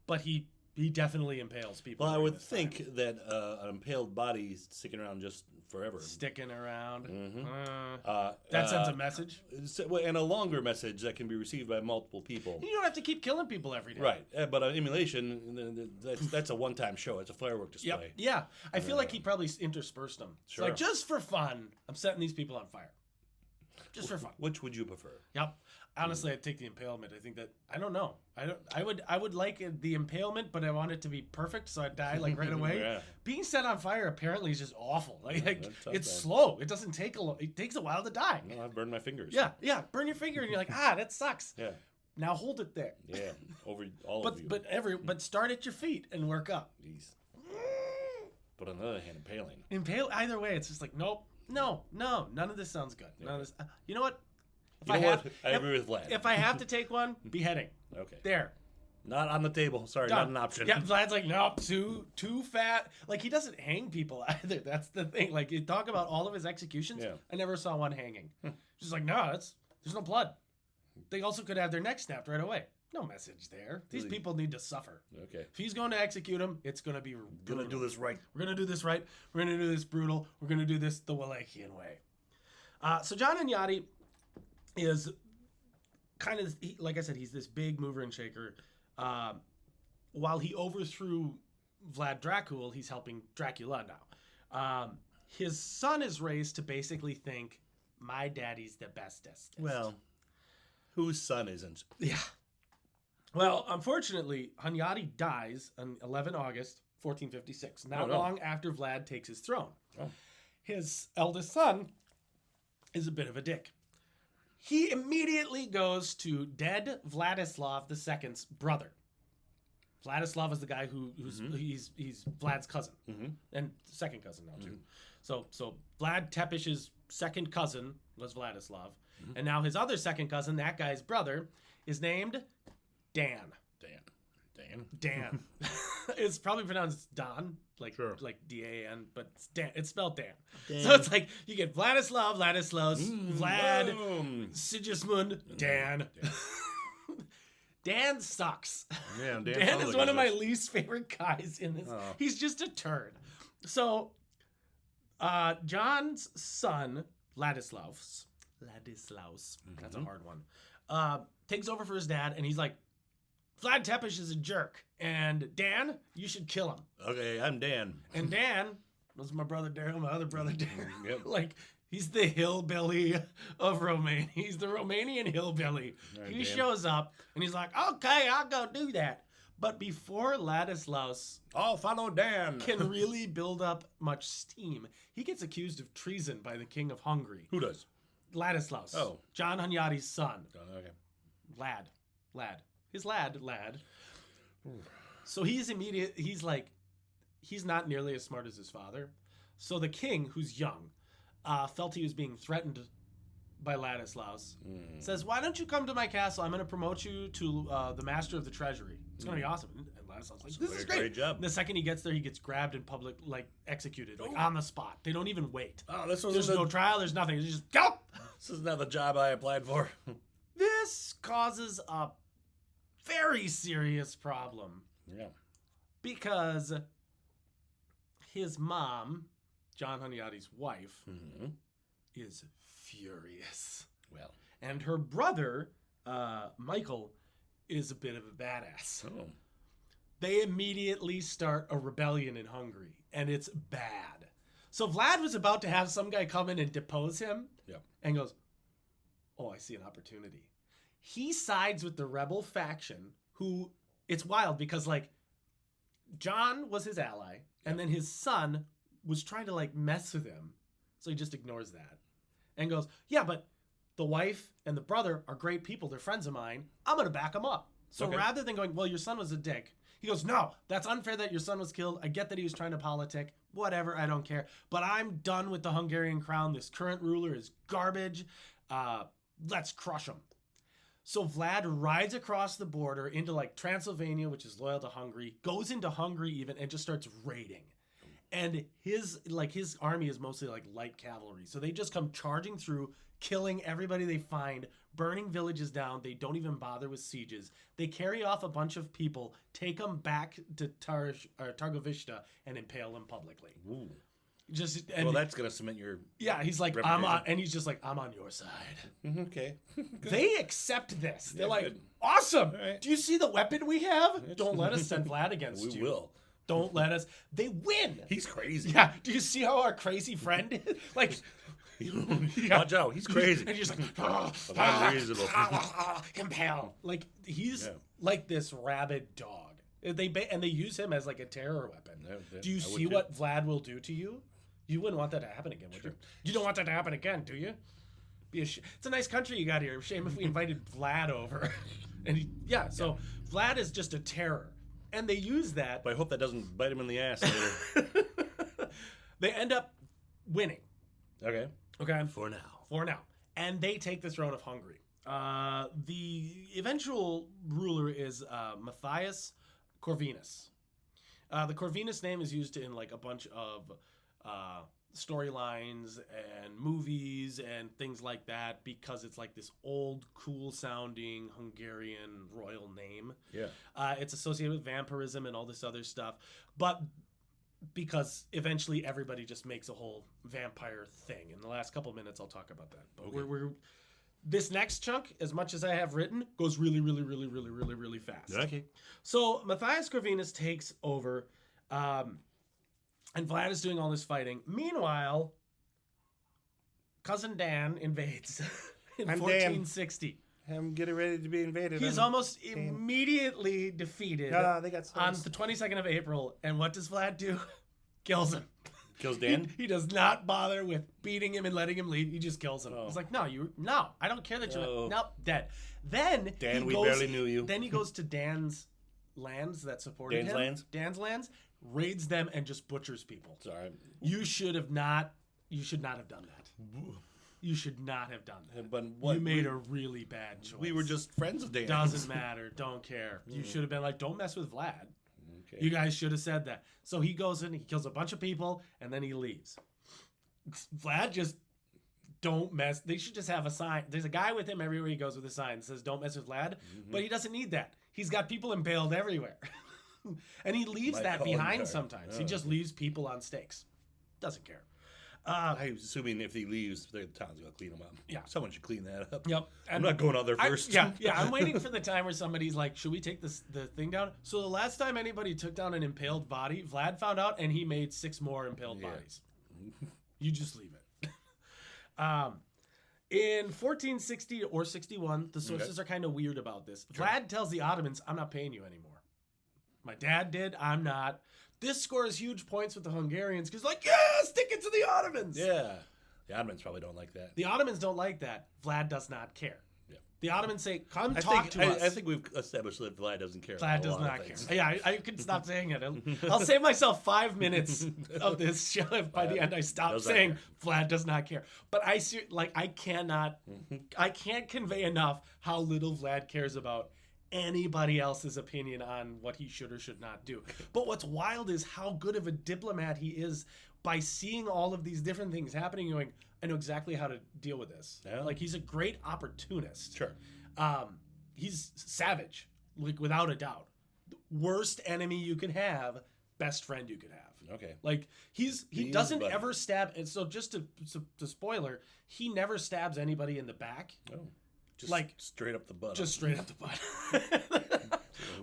but he definitely impales people. Well, I during would this time. think that an impaled body is sticking around just forever. Sticking around. Mhm. That sends a message. And a longer message that can be received by multiple people. You don't have to keep killing people every day. Right. But emulation, that's a one-time show. It's a firework display. Yep. Yeah. I feel like he probably interspersed them. Sure. Like, just for fun, I'm setting these people on fire. Just for fun. Which would you prefer? Yep. Honestly, I'd take the impalement. I think that I don't know. I would like the impalement, but I want it to be perfect, so I die like right away. Yeah. Being set on fire apparently is just awful. Like that's tough, it's man. slow. It doesn't take it takes a while to die. Well, I've burned my fingers. Yeah. Burn your finger, and you're like, that sucks. Yeah. Now hold it there. Yeah. Over all of you. But start at your feet and work up. Jeez. But on the other hand, impaling. Impale. Either way, it's just like nope. No, none of this sounds good. None of this. You know what? I agree with Vlad. If I have to take one, beheading. Okay. There. Not on the table. Sorry, Done. not an option. Yeah, Vlad's like, nope, too fat. Like, he doesn't hang people either. That's the thing. Like, you talk about all of his executions. Yeah. I never saw one hanging. Just like, no, there's no blood. They also could have their neck snapped right away. No message there. These Really? people need to suffer. Okay. If he's going to execute him, it's going to be Gonna do this right. We're going to do this right. We're going to do this brutal. We're going to do this the Wallachian way. So John Hunyadi is kind of, like I said, he's this big mover and shaker. While he overthrew Vlad Dracul, he's helping Dracula now. His son is raised to basically think, my daddy's the bestest. Well, whose son isn't? Yeah. Well, unfortunately, Hunyadi dies on 11 August, 1456, not long after Vlad takes his throne. Oh. His eldest son is a bit of a dick. He immediately goes to dead Vladislav II's brother. Vladislav is the guy he's Vlad's cousin and second cousin now too. So Vlad Tepes's second cousin was Vladislav, and now his other second cousin, that guy's brother, is named Dan. Dan. It's probably pronounced Don, like D-A-N, but it's Dan. It's spelled Dan. So it's like you get Vladislav, Vlad, Sigismund, Dan. Dan sucks. Yeah, Dan is one of my least favorite guys in this. He's just a turd. So, John's son, Ladislaus, that's a hard one, takes over for his dad, and he's like, Vlad Tepes is a jerk, and Dan, you should kill him. Okay, I'm Dan. And Dan was my brother Daryl, my other brother Daryl. Yep. Like, he's the hillbilly of Romania. He's the Romanian hillbilly. Right, He Dan. shows up, and he's like, okay, I'll go do that. But before Ladislaus I'll follow Dan. can really build up much steam, he gets accused of treason by the king of Hungary. Who does? Ladislaus. Oh. John Hunyadi's son. Okay. Lad. His lad. So he's not nearly as smart as his father. So the king, who's young, felt he was being threatened by Ladislaus, says, why don't you come to my castle? I'm going to promote you to the master of the treasury. It's going to be awesome. And Ladislaus like, this is great. Great job. And the second he gets there, he gets grabbed in public, like executed, like on the spot. They don't even wait. Oh, this was There's no trial. There's nothing. It's just go. This is not the job I applied for. This causes a very serious problem Yeah. because his mom, John Hunyadi's wife, is furious. Well. And her brother, Michael, is a bit of a badass. Oh. They immediately start a rebellion in Hungary, and it's bad. So Vlad was about to have some guy come in and depose him, and goes, oh, I see an opportunity. He sides with the rebel faction, who, it's wild because, like, John was his ally, and then his son was trying to, like, mess with him. So he just ignores that and goes, yeah, but the wife and the brother are great people. They're friends of mine. I'm going to back them up. So rather than going, well, your son was a dick, he goes, no, that's unfair that your son was killed. I get that he was trying to politic. Whatever, I don't care. But I'm done with the Hungarian crown. This current ruler is garbage. Let's crush him. So Vlad rides across the border into like Transylvania, which is loyal to Hungary, goes into Hungary even, and just starts raiding. And his army is mostly like light cavalry. So they just come charging through, killing everybody they find, burning villages down. They don't even bother with sieges. They carry off a bunch of people, take them back to Targovishta, and impale them publicly. Ooh. Well, that's gonna cement your. Yeah, he's like, I'm on, and he's just like, I'm on your side. Okay. They accept this. They're like, good. awesome. Right. Do you see the weapon we have? Don't let us send Vlad against you. We will. Don't let us. They win. He's crazy. Yeah. Do you see how our crazy friend is? Like, watch out. He's crazy. And he's like, I'm reasonable. Impale. Like, he's like this rabid dog. They use him as like a terror weapon. Do you see what Vlad will do to you? You wouldn't want that to happen again, would you? You don't want that to happen again, do you? It's a nice country you got here. Shame if we invited Vlad over. And so Vlad is just a terror. And they use that. But I hope that doesn't bite him in the ass later. They end up winning. Okay. For now. And they take the throne of Hungary. The eventual ruler is Matthias Corvinus. The Corvinus name is used in like a bunch of storylines and movies and things like that because it's like this old, cool-sounding Hungarian royal name. Yeah. It's associated with vampirism and all this other stuff, but because eventually everybody just makes a whole vampire thing. In the last couple minutes, I'll talk about that. But we're this next chunk, as much as I have written, goes really, really, really, really, really, really fast. Okay. So Matthias Corvinus takes over. And Vlad is doing all this fighting. Meanwhile, cousin Dan invades in 1460. I'm getting ready to be invaded. He's almost immediately defeated they got on the 22nd of April. And what does Vlad do? Kills him. Kills Dan? He does not bother with beating him and letting him leave. He just kills him. He's like, no, I don't care that you're nope, dead. Then Dan, we barely knew you. Then he goes to Dan's lands that supported him. Dan's lands, raids them, and just butchers people. Sorry. You should not have done that. You should not have done that. But you made a really bad choice. We were just friends of Dan. Doesn't matter. Don't care. You should have been like, don't mess with Vlad. Okay. You guys should have said that. So he goes in, he kills a bunch of people, and then he leaves. Vlad just don't mess. They should just have a sign. There's a guy with him everywhere he goes with a sign that says, don't mess with Vlad. But he doesn't need that. He's got people impaled everywhere. And he leaves My that calling behind card. sometimes. He Oh. just leaves people on stakes. Doesn't care. I'm assuming if he leaves, the town's gonna clean him up. Yeah. Someone should clean that up. Yep. I'm not going out there first. Yeah. I'm waiting for the time where somebody's like, should we take the thing down? So the last time anybody took down an impaled body, Vlad found out and he made 6 more impaled Yeah. bodies. You just leave it. In 1460 or 61, the sources are kind of weird about this. Sure. Vlad tells the Ottomans, I'm not paying you anymore. My dad did, I'm not. This scores huge points with the Hungarians because, like, yeah, stick it to the Ottomans. Yeah. The Ottomans probably don't like that. The Ottomans don't like that. Vlad does not care. Yeah. The Ottomans say, come I talk think, to us. I think we've established that Vlad doesn't care. Vlad about a does lot of not care. things. Yeah, I can stop saying it. I'll save myself 5 minutes of this show if by the end I stop does not saying care. Vlad does not care. But I can't convey enough how little Vlad cares about anybody else's opinion on what he should or should not do. But what's wild is how good of a diplomat he is by seeing all of these different things happening and going, I know exactly how to deal with this. Yeah. Like, he's a great opportunist. Sure. He's savage, like, without a doubt. Worst enemy you could have, best friend you could have. Okay. Like, he is doesn't buddy. ever stab. And so just to spoiler, he never stabs anybody in the back. Oh. Just Like, straight up the butt. just straight up the butt.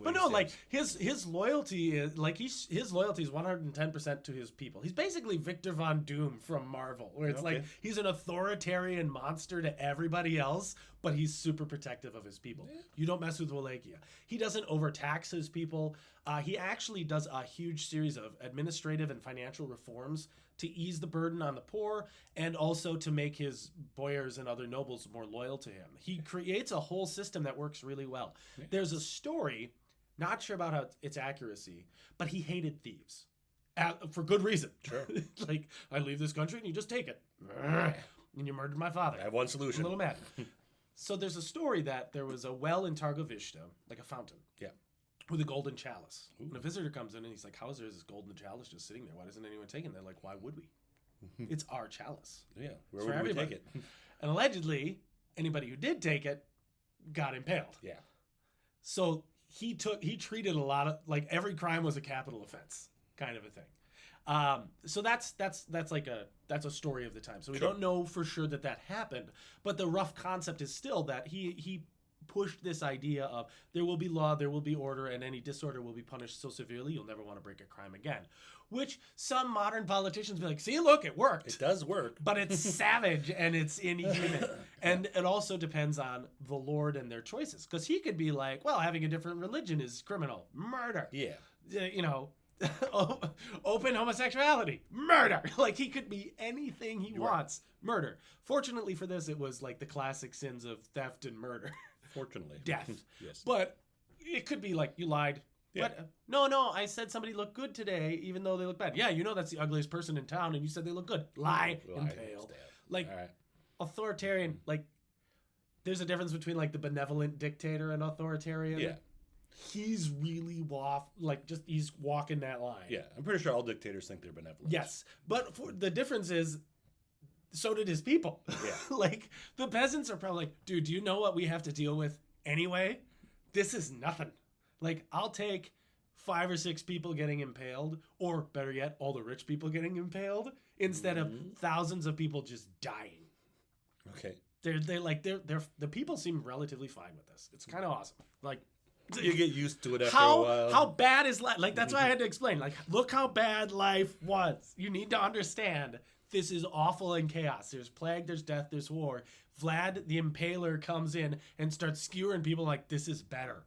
But no, like his loyalty is like his loyalty is 110% to his people. He's basically Victor Von Doom from Marvel, where it's like he's an authoritarian monster to everybody else, but he's super protective of his people. Yeah. You don't mess with Wallachia. He doesn't overtax his people. He actually does a huge series of administrative and financial reforms to ease the burden on the poor and also to make his boyars and other nobles more loyal to him. He creates a whole system that works really well. Yeah. There's a story, not sure about how its accuracy, but he hated thieves for good reason. Sure. Like, I leave this country and you just take it. And you murdered my father. I have one I'm solution. a little mad. So there's a story that there was a well in Targovishta, like a fountain. Yeah. With a golden chalice. Ooh. And a visitor comes in and he's like, how is there this golden chalice just sitting there? Why doesn't anyone take it? And they're like, why would we? It's our chalice. Yeah. Where For would we everybody. take it? And allegedly, anybody who did take it got impaled. Yeah. So he treated a lot of, like, every crime was a capital offense kind of a thing. So that's a story of the time. So we Sure. don't know for sure that happened, but the rough concept is still that he pushed this idea of there will be law, there will be order, and any disorder will be punished so severely you'll never want to break a crime again. Which some modern politicians be like, see, look, it worked. It does work. But it's savage and it's inhuman. And it also depends on the Lord and their choices. Because he could be like, well, having a different religion is criminal. Murder. Yeah. You know, open homosexuality. Murder. Like, he could be anything he wants. Murder. Fortunately for this, it was like the classic sins of theft and murder. Fortunately. Death. Yes. But it could be like, you lied. Yeah. What? No, I said somebody looked good today, even though they look bad. Yeah, you know that's the ugliest person in town, and you said they look good. Lie. Impale. Stab. Like, All right. authoritarian, like, there's a difference between, like, the benevolent dictator and authoritarian. Yeah. He's really he's walking that line. Yeah. I'm pretty sure all dictators think they're benevolent. Yes. But the difference is, so did his people. Yeah. Like, the peasants are probably like, dude, do you know what we have to deal with anyway? This is nothing. Like, I'll take 5 or 6 people getting impaled, or better yet, all the rich people getting impaled, instead of thousands of people just dying. Okay. The people seem relatively fine with this. It's kind of awesome. Like, You get used to it after a while. how bad is life? Like, that's why I had to explain. Like, look how bad life was. You need to understand this is awful and chaos. There's plague, there's death, there's war. Vlad the Impaler comes in and starts skewering people like, this is better.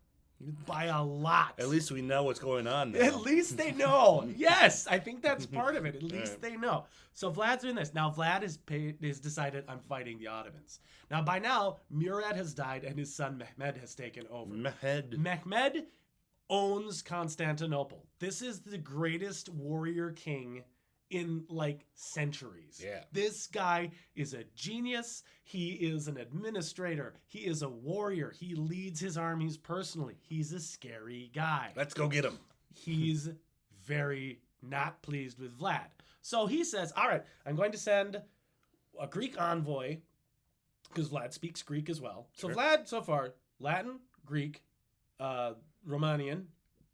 By a lot. At least we know what's going on now. At least they know. Yes, I think that's part of it. At least Right. they know. So Vlad's doing this. Now Vlad is decided, I'm fighting the Ottomans. Now by now, Murad has died and his son Mehmed has taken over. Mehmed owns Constantinople. This is the greatest warrior king in, like, centuries. Yeah. This guy is a genius. He is an administrator. He is a warrior. He leads his armies personally. He's a scary guy. Let's go get him. He's very not pleased with Vlad. So he says, all right, I'm going to send a Greek envoy, because Vlad speaks Greek as well. So Sure. Vlad, so far, Latin, Greek, Romanian,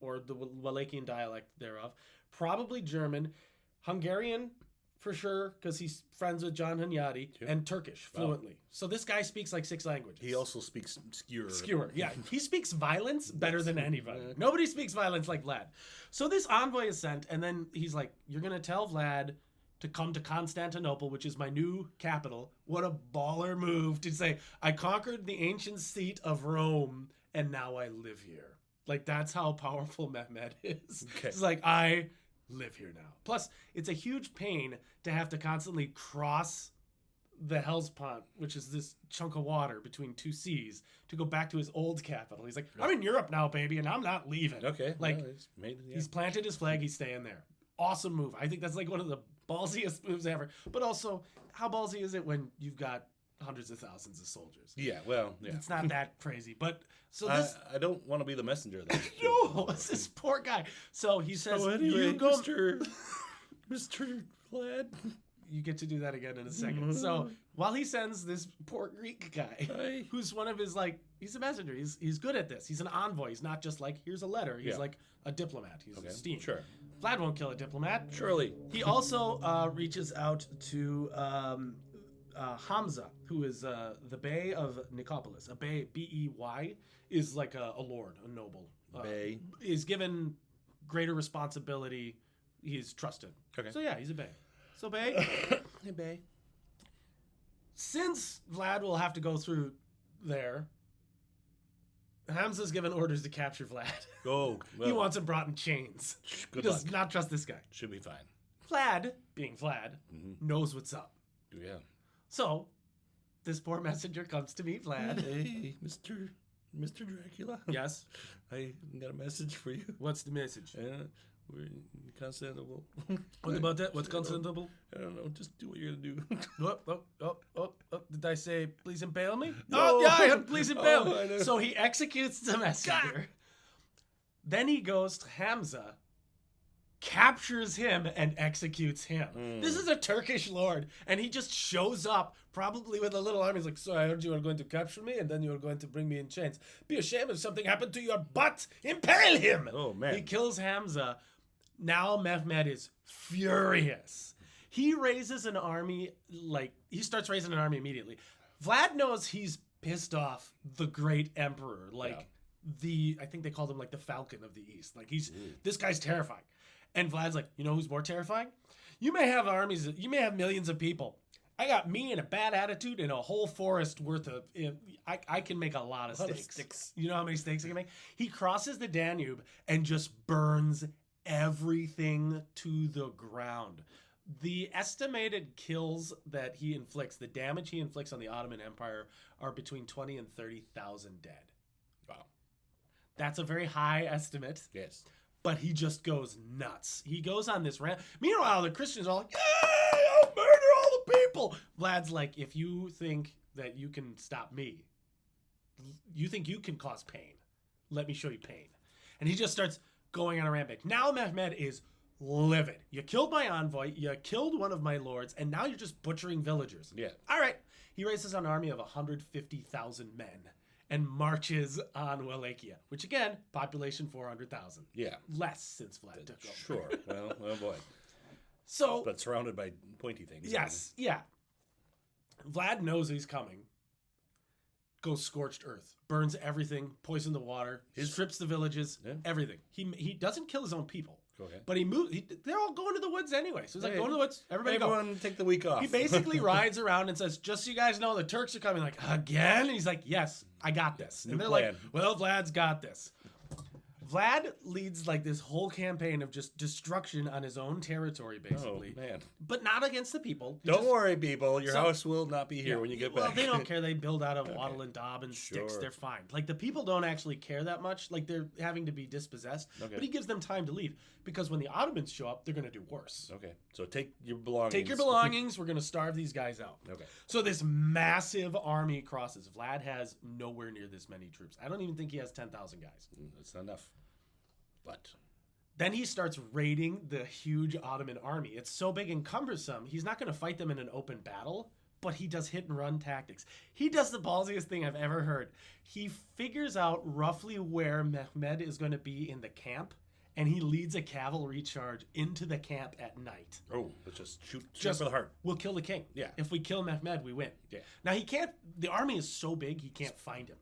or the Wallachian dialect thereof, probably German, Hungarian for sure, because he's friends with John Hunyadi, and Turkish fluently. So this guy speaks like 6 languages. He also speaks skewer. Skewer, yeah. He speaks violence better than anybody. Nobody speaks violence like Vlad. So this envoy is sent, and then he's like, you're going to tell Vlad to come to Constantinople, which is my new capital. What a baller move to say, I conquered the ancient seat of Rome, and now I live here. Like, that's how powerful Mehmed is. Okay. It's like, I live here now. Plus, it's a huge pain to have to constantly cross the Hellespont, which is this chunk of water between 2 seas, to go back to his old capital. He's like, I'm in Europe now, baby, and I'm not leaving. Okay. Like, he's planted his flag, he's staying there. Awesome move. I think that's like one of the ballsiest moves ever. But also, how ballsy is it when you've got hundreds of thousands of soldiers? Yeah, well, yeah. It's not that crazy. But so this, I don't want to be the messenger of that. no, it's this poor guy. So he says, so anyway, you go, Mr. Vlad. You get to do that again in a second. So while he sends this poor Greek guy, who's one of his, like, he's a messenger. He's good at this. He's an envoy. He's not just like, here's a letter. He's like a diplomat. He's esteemed. Sure. Vlad won't kill a diplomat. Surely. He also reaches out to Hamza, who is the Bey of Nicopolis. A Bey, B-E-Y, is like a lord, a noble. Bey. Is given greater responsibility. He's trusted. Okay. So yeah, he's a Bey. So Bey. Hey, Bey. Since Vlad will have to go through there, Hamza's given orders to capture Vlad. Oh, well. He wants him brought in chains. Good he does luck. not trust this guy. Should be fine. Vlad, being Vlad, knows what's up. Yeah. So, this poor messenger comes to meet Vlad. Hey, Mr. Dracula. Yes? I got a message for you. What's the message? We're in Constantinople. What about that? What's Constantinople? I don't know. Just do what you're going Oh, to do. did I say, please impale me? No. Oh, yeah, I heard please impale me. I So he executes the messenger. God. Then he goes to Hamza, captures him, and executes him. This is a Turkish lord, and he just shows up, probably with a little army. He's like, so I heard you were going to capture me, and then you were going to bring me in chains. Be ashamed if something happened to your butt. Impale him! Oh, man. He kills Hamza. Now Mehmed is furious. He raises an army, he starts raising an army immediately. Vlad knows he's pissed off the great emperor, I think they called him like the Falcon of the East. Like this guy's terrifying. And Vlad's like, you know who's more terrifying? You may have armies, you may have millions of people. I got me and a bad attitude and a whole forest worth of, I can make a lot of stakes. You know how many stakes I can make? He crosses the Danube and just burns everything to the ground. The estimated kills that he inflicts, the damage he inflicts on the Ottoman Empire, are between 20 and 30,000 dead. Wow. That's a very high estimate. Yes. But he just goes nuts. He goes on this rant. Meanwhile, the Christians are all like, yeah, I'll murder all the people. Vlad's like, if you think that you can stop me, you think you can cause pain, let me show you pain. And he just starts going on a rampage. Now Mehmed is livid. You killed my envoy, you killed one of my lords, and now you're just butchering villagers. Yeah. All right. He raises an army of 150,000 men and marches on Wallachia, which again, population 400,000. Yeah. Less since Vlad took over. Sure. Well, oh boy. So, but surrounded by pointy things. Yes. Yeah. Vlad knows he's coming. Goes scorched earth, burns everything, poison the water, strips the villages, everything. He doesn't kill his own people. Okay. But he moves. They're all going to the woods anyway. So he's like, go to the woods. Everyone take the week off. He basically rides around and says, just so you guys know, the Turks are coming. Like, again? And he's like, yes, I got this. And they're like, well, Vlad's got this. Vlad leads like this whole campaign of just destruction on his own territory, basically. Oh, man. But not against the people. Don't worry, people. Your house will not be here when you get back. Well, they don't care. They build out of wattle and daub and sticks. They're fine. Like, the people don't actually care that much. Like, they're having to be dispossessed. Okay. But he gives them time to leave. Because when the Ottomans show up, they're going to do worse. Okay. So take your belongings. Take your belongings. We're going to starve these guys out. Okay. So this massive army crosses. Vlad has nowhere near this many troops. I don't even think he has 10,000 guys. That's not enough. But then he starts raiding the huge Ottoman army. It's so big and cumbersome, he's not going to fight them in an open battle, but he does hit and run tactics. He does the ballsiest thing I've ever heard. He figures out roughly where Mehmed is going to be in the camp, and he leads a cavalry charge into the camp at night. Oh, let's just shoot for the heart. We'll kill the king. Yeah. If we kill Mehmed, we win. Yeah. Now, he can't, the army is so big, he can't find him.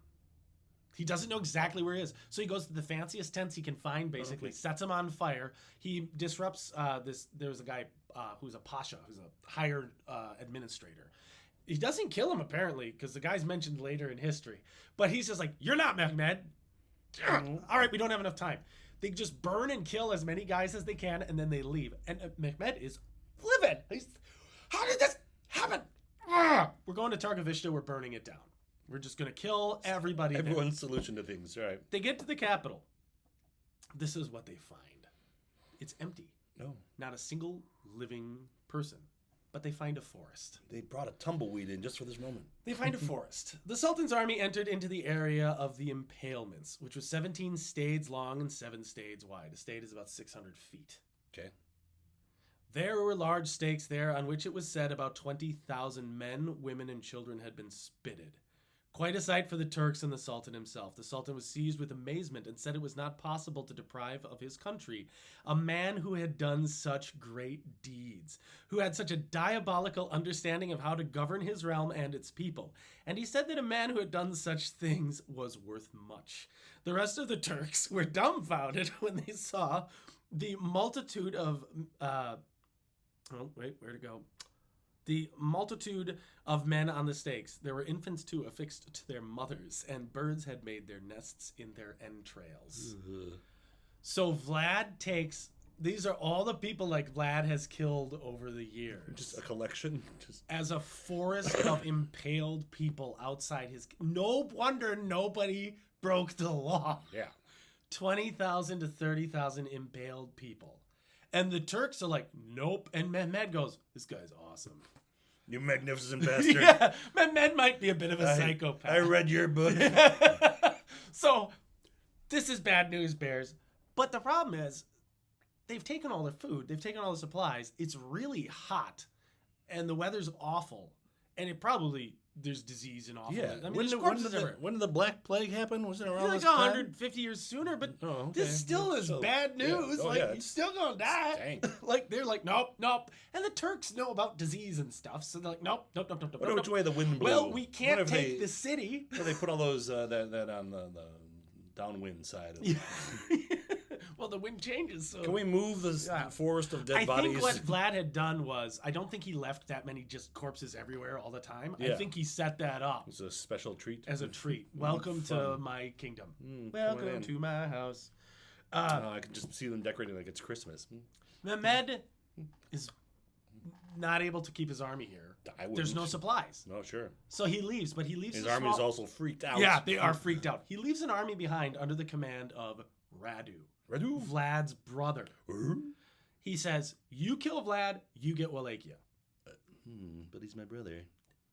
He doesn't know exactly where he is. So he goes to the fanciest tents he can find, basically, sets them on fire. He disrupts there's a guy who's a pasha, who's a higher administrator. He doesn't kill him, apparently, because the guy's mentioned later in history. But he's just like, you're not Mehmed. All right, we don't have enough time. They just burn and kill as many guys as they can, and then they leave. And Mehmed is livid. How did this happen? We're going to Targovishta. We're burning it down. We're just going to kill everybody. Everyone's solution to things, right? They get to the capital. This is what they find. It's empty. No. Not a single living person. But they find a forest. They brought a tumbleweed in just for this moment. They find a forest. The Sultan's army entered into the area of the Impalements, which was 17 stades long and 7 stades wide. A stade is about 600 feet. Okay. There were large stakes there on which it was said about 20,000 men, women, and children had been spitted. Quite a sight for the Turks and the Sultan himself. The Sultan was seized with amazement and said it was not possible to deprive of his country a man who had done such great deeds, who had such a diabolical understanding of how to govern his realm and its people. And he said that a man who had done such things was worth much. The rest of the Turks were dumbfounded when they saw the multitude of... The multitude of men on the stakes. There were infants too, affixed to their mothers, and birds had made their nests in their entrails. So Vlad takes... These are all the people like Vlad has killed over the years. Just a collection. As a forest of impaled people outside his... No wonder nobody broke the law. Yeah. 20,000 to 30,000 impaled people. And the Turks are like, nope. And Mehmed goes, this guy's awesome. You magnificent bastard. Yeah, Mehmed might be a bit of a psychopath. I read your book. So, this is bad news, Bears. But the problem is, they've taken all the food. They've taken all the supplies. It's really hot. And the weather's awful. And it probably... There's disease and awful. Yeah. I mean, when did the Black Plague happen? Was it around like this time? 150 years sooner, but this still is bad news. Yeah. Like, he's still gonna die. Like, they're like, nope. And the Turks know about disease and stuff, so they're like, nope. Wonder which way the wind blew. Well, we can't take the city. They put all those, that on the downwind side. Well, the wind changes. So. Can we move this forest of dead bodies? I think what Vlad had done was, I don't think he left that many just corpses everywhere all the time. Yeah. I think he set that up. It's a special treat. As a treat. Welcome to my kingdom. Welcome to my house. I can just see them decorating like it's Christmas. Mehmed is not able to keep his army here. There's no supplies. No, sure. So he leaves, but he leaves his army is also freaked out. Yeah, they are freaked out. He leaves an army behind under the command of Radu. Vlad's brother. He says, you kill Vlad, you get Wallachia. But he's my brother.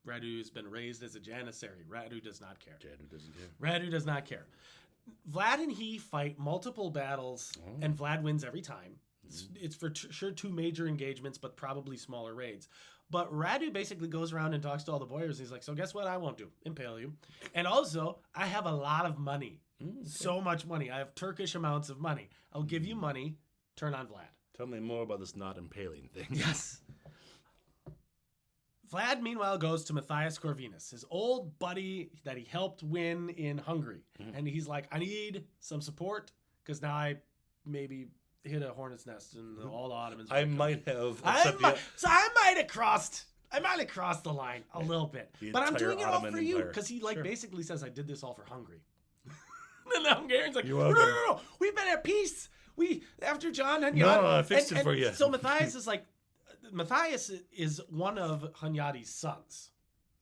Radu has been raised as a janissary. Radu does not care. Radu does not care. Vlad and he fight multiple battles, and Vlad wins every time. It's for sure 2 major engagements, but probably smaller raids. But Radu basically goes around and talks to all the boyars. And he's like, so guess what I won't do? Impale you. And also, I have a lot of money. So much money. I have Turkish amounts of money. I'll give you money. Turn on Vlad. Tell me more about this not impaling thing. Yes. Vlad, meanwhile, goes to Matthias Corvinus, his old buddy that he helped win in Hungary. And he's like, I need some support because now I maybe hit a hornet's nest and all the Ottomans. I might have crossed the line a little bit. But I'm doing it all for you because he basically says I did this all for Hungary. And the Hungarians like, no, we've been at peace. After John Hunyadi. No, I fixed it for you. So Matthias is like, Matthias is one of Hunyadi's sons.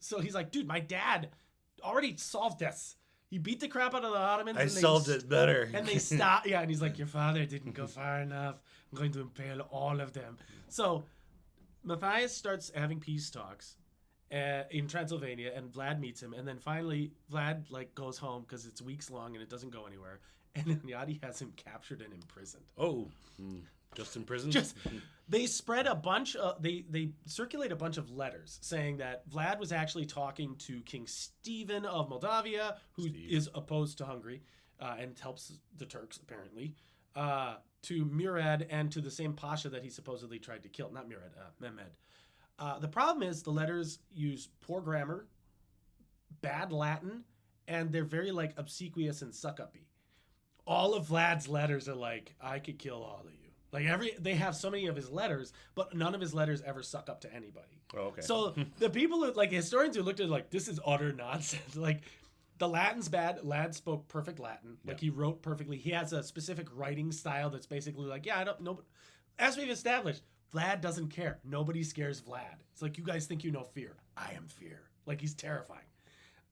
So he's like, dude, my dad already solved this. He beat the crap out of the Ottomans. I solved it better. And they stopped. Yeah, and he's like, your father didn't go far enough. I'm going to impale all of them. So Matthias starts having peace talks in Transylvania, and Vlad meets him. And then finally, Vlad goes home because it's weeks long and it doesn't go anywhere. And Hunyadi has him captured and imprisoned. Oh. Just in prison? They spread a bunch of they circulate a bunch of letters saying that Vlad was actually talking to King Stephen of Moldavia, who is opposed to Hungary and helps the Turks apparently, to Murad and to the same pasha that he supposedly tried to kill. Not Murad, Mehmed. The problem is the letters use poor grammar, bad Latin, and they're very like obsequious and suck-uppy. All of Vlad's letters are like, I could kill all of you. Like they have so many of his letters, but none of his letters ever suck up to anybody. Oh, okay. So the people who like historians who looked at it like, this is utter nonsense. Like the Latin's bad. Vlad spoke perfect Latin. Like he wrote perfectly. He has a specific writing style that's basically like, yeah, I don't know. As we've established, Vlad doesn't care. Nobody scares Vlad. It's like, you guys think you know fear. I am fear. Like he's terrifying.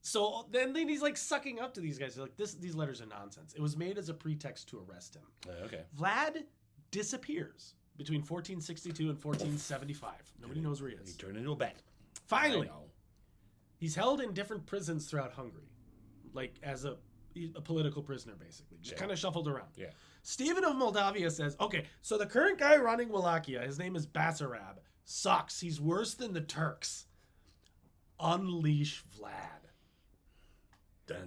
So then he's like sucking up to these guys. They're like, these letters are nonsense. It was made as a pretext to arrest him. Okay. Vlad disappears between 1462 and 1475. Nobody knows where he is. He turned into a bat. Finally, he's held in different prisons throughout Hungary, like as a political prisoner, basically. Just kind of shuffled around. Yeah. Stephen of Moldavia says, okay, so the current guy running Wallachia, his name is Basarab, sucks. He's worse than the Turks. Unleash Vlad.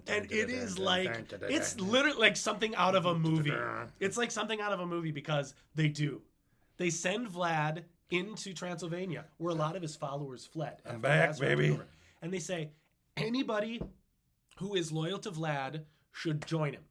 And it is like, it's literally like something out of a movie. It's like something out of a movie because they do. They send Vlad into Transylvania, where a lot of his followers fled. I'm back, baby. And they say, anybody who is loyal to Vlad should join him.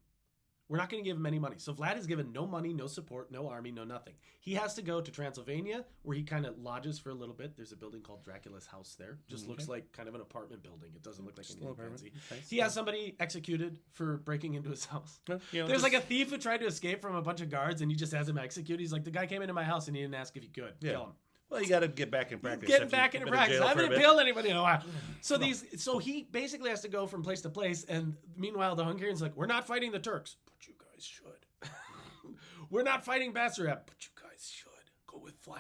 We're not going to give him any money. So Vlad is given no money, no support, no army, no nothing. He has to go to Transylvania, where he kind of lodges for a little bit. There's a building called Dracula's house there. Just looks like kind of an apartment building. It doesn't look like anything fancy. Nice. He has somebody executed for breaking into his house. There's like a thief who tried to escape from a bunch of guards, and he just has him executed. He's like, the guy came into my house, and he didn't ask if he could. Kill him. Well, you got to get back in practice. Get back into practice. I haven't impaled anybody in a while. So he basically has to go from place to place, and meanwhile the Hungarians are like, we're not fighting the Turks, but you guys should. We're not fighting Basarab, but you guys should. Go with Vlad.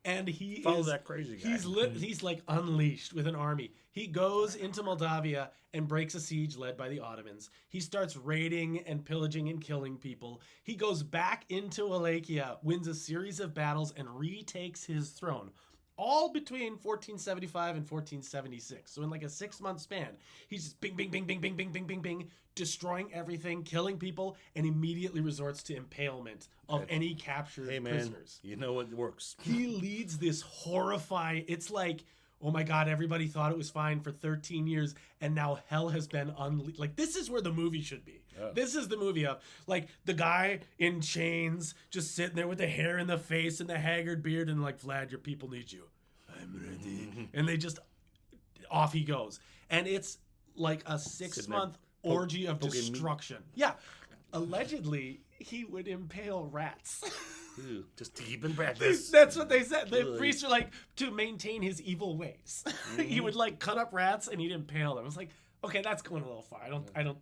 And he follow that crazy guy. He's like unleashed with an army. He goes into Moldavia and breaks a siege led by the Ottomans. He starts raiding and pillaging and killing people. He goes back into Wallachia, wins a series of battles, and retakes his throne. All between 1475 and 1476. So in like a 6-month span, he's just bing, bing, bing, bing, bing, bing, bing, bing, bing, destroying everything, killing people, and immediately resorts to impalement of any captured prisoners. You know what works. He leads this horrifying, it's like, oh my God, everybody thought it was fine for 13 years, and now hell has been unleashed. Like, this is where the movie should be. Yeah. This is the movie of, like, the guy in chains, just sitting there with the hair in the face and the haggard beard, and like, Vlad, your people need you. I'm ready. And they just, off he goes. And it's like a 6-month orgy of destruction. Yeah. Allegedly, he would impale rats. Ew, just to keep in practice. That's what they said. The priests are like, to maintain his evil ways. He would like cut up rats and he'd impale them. I was like, okay, that's going a little far. I don't.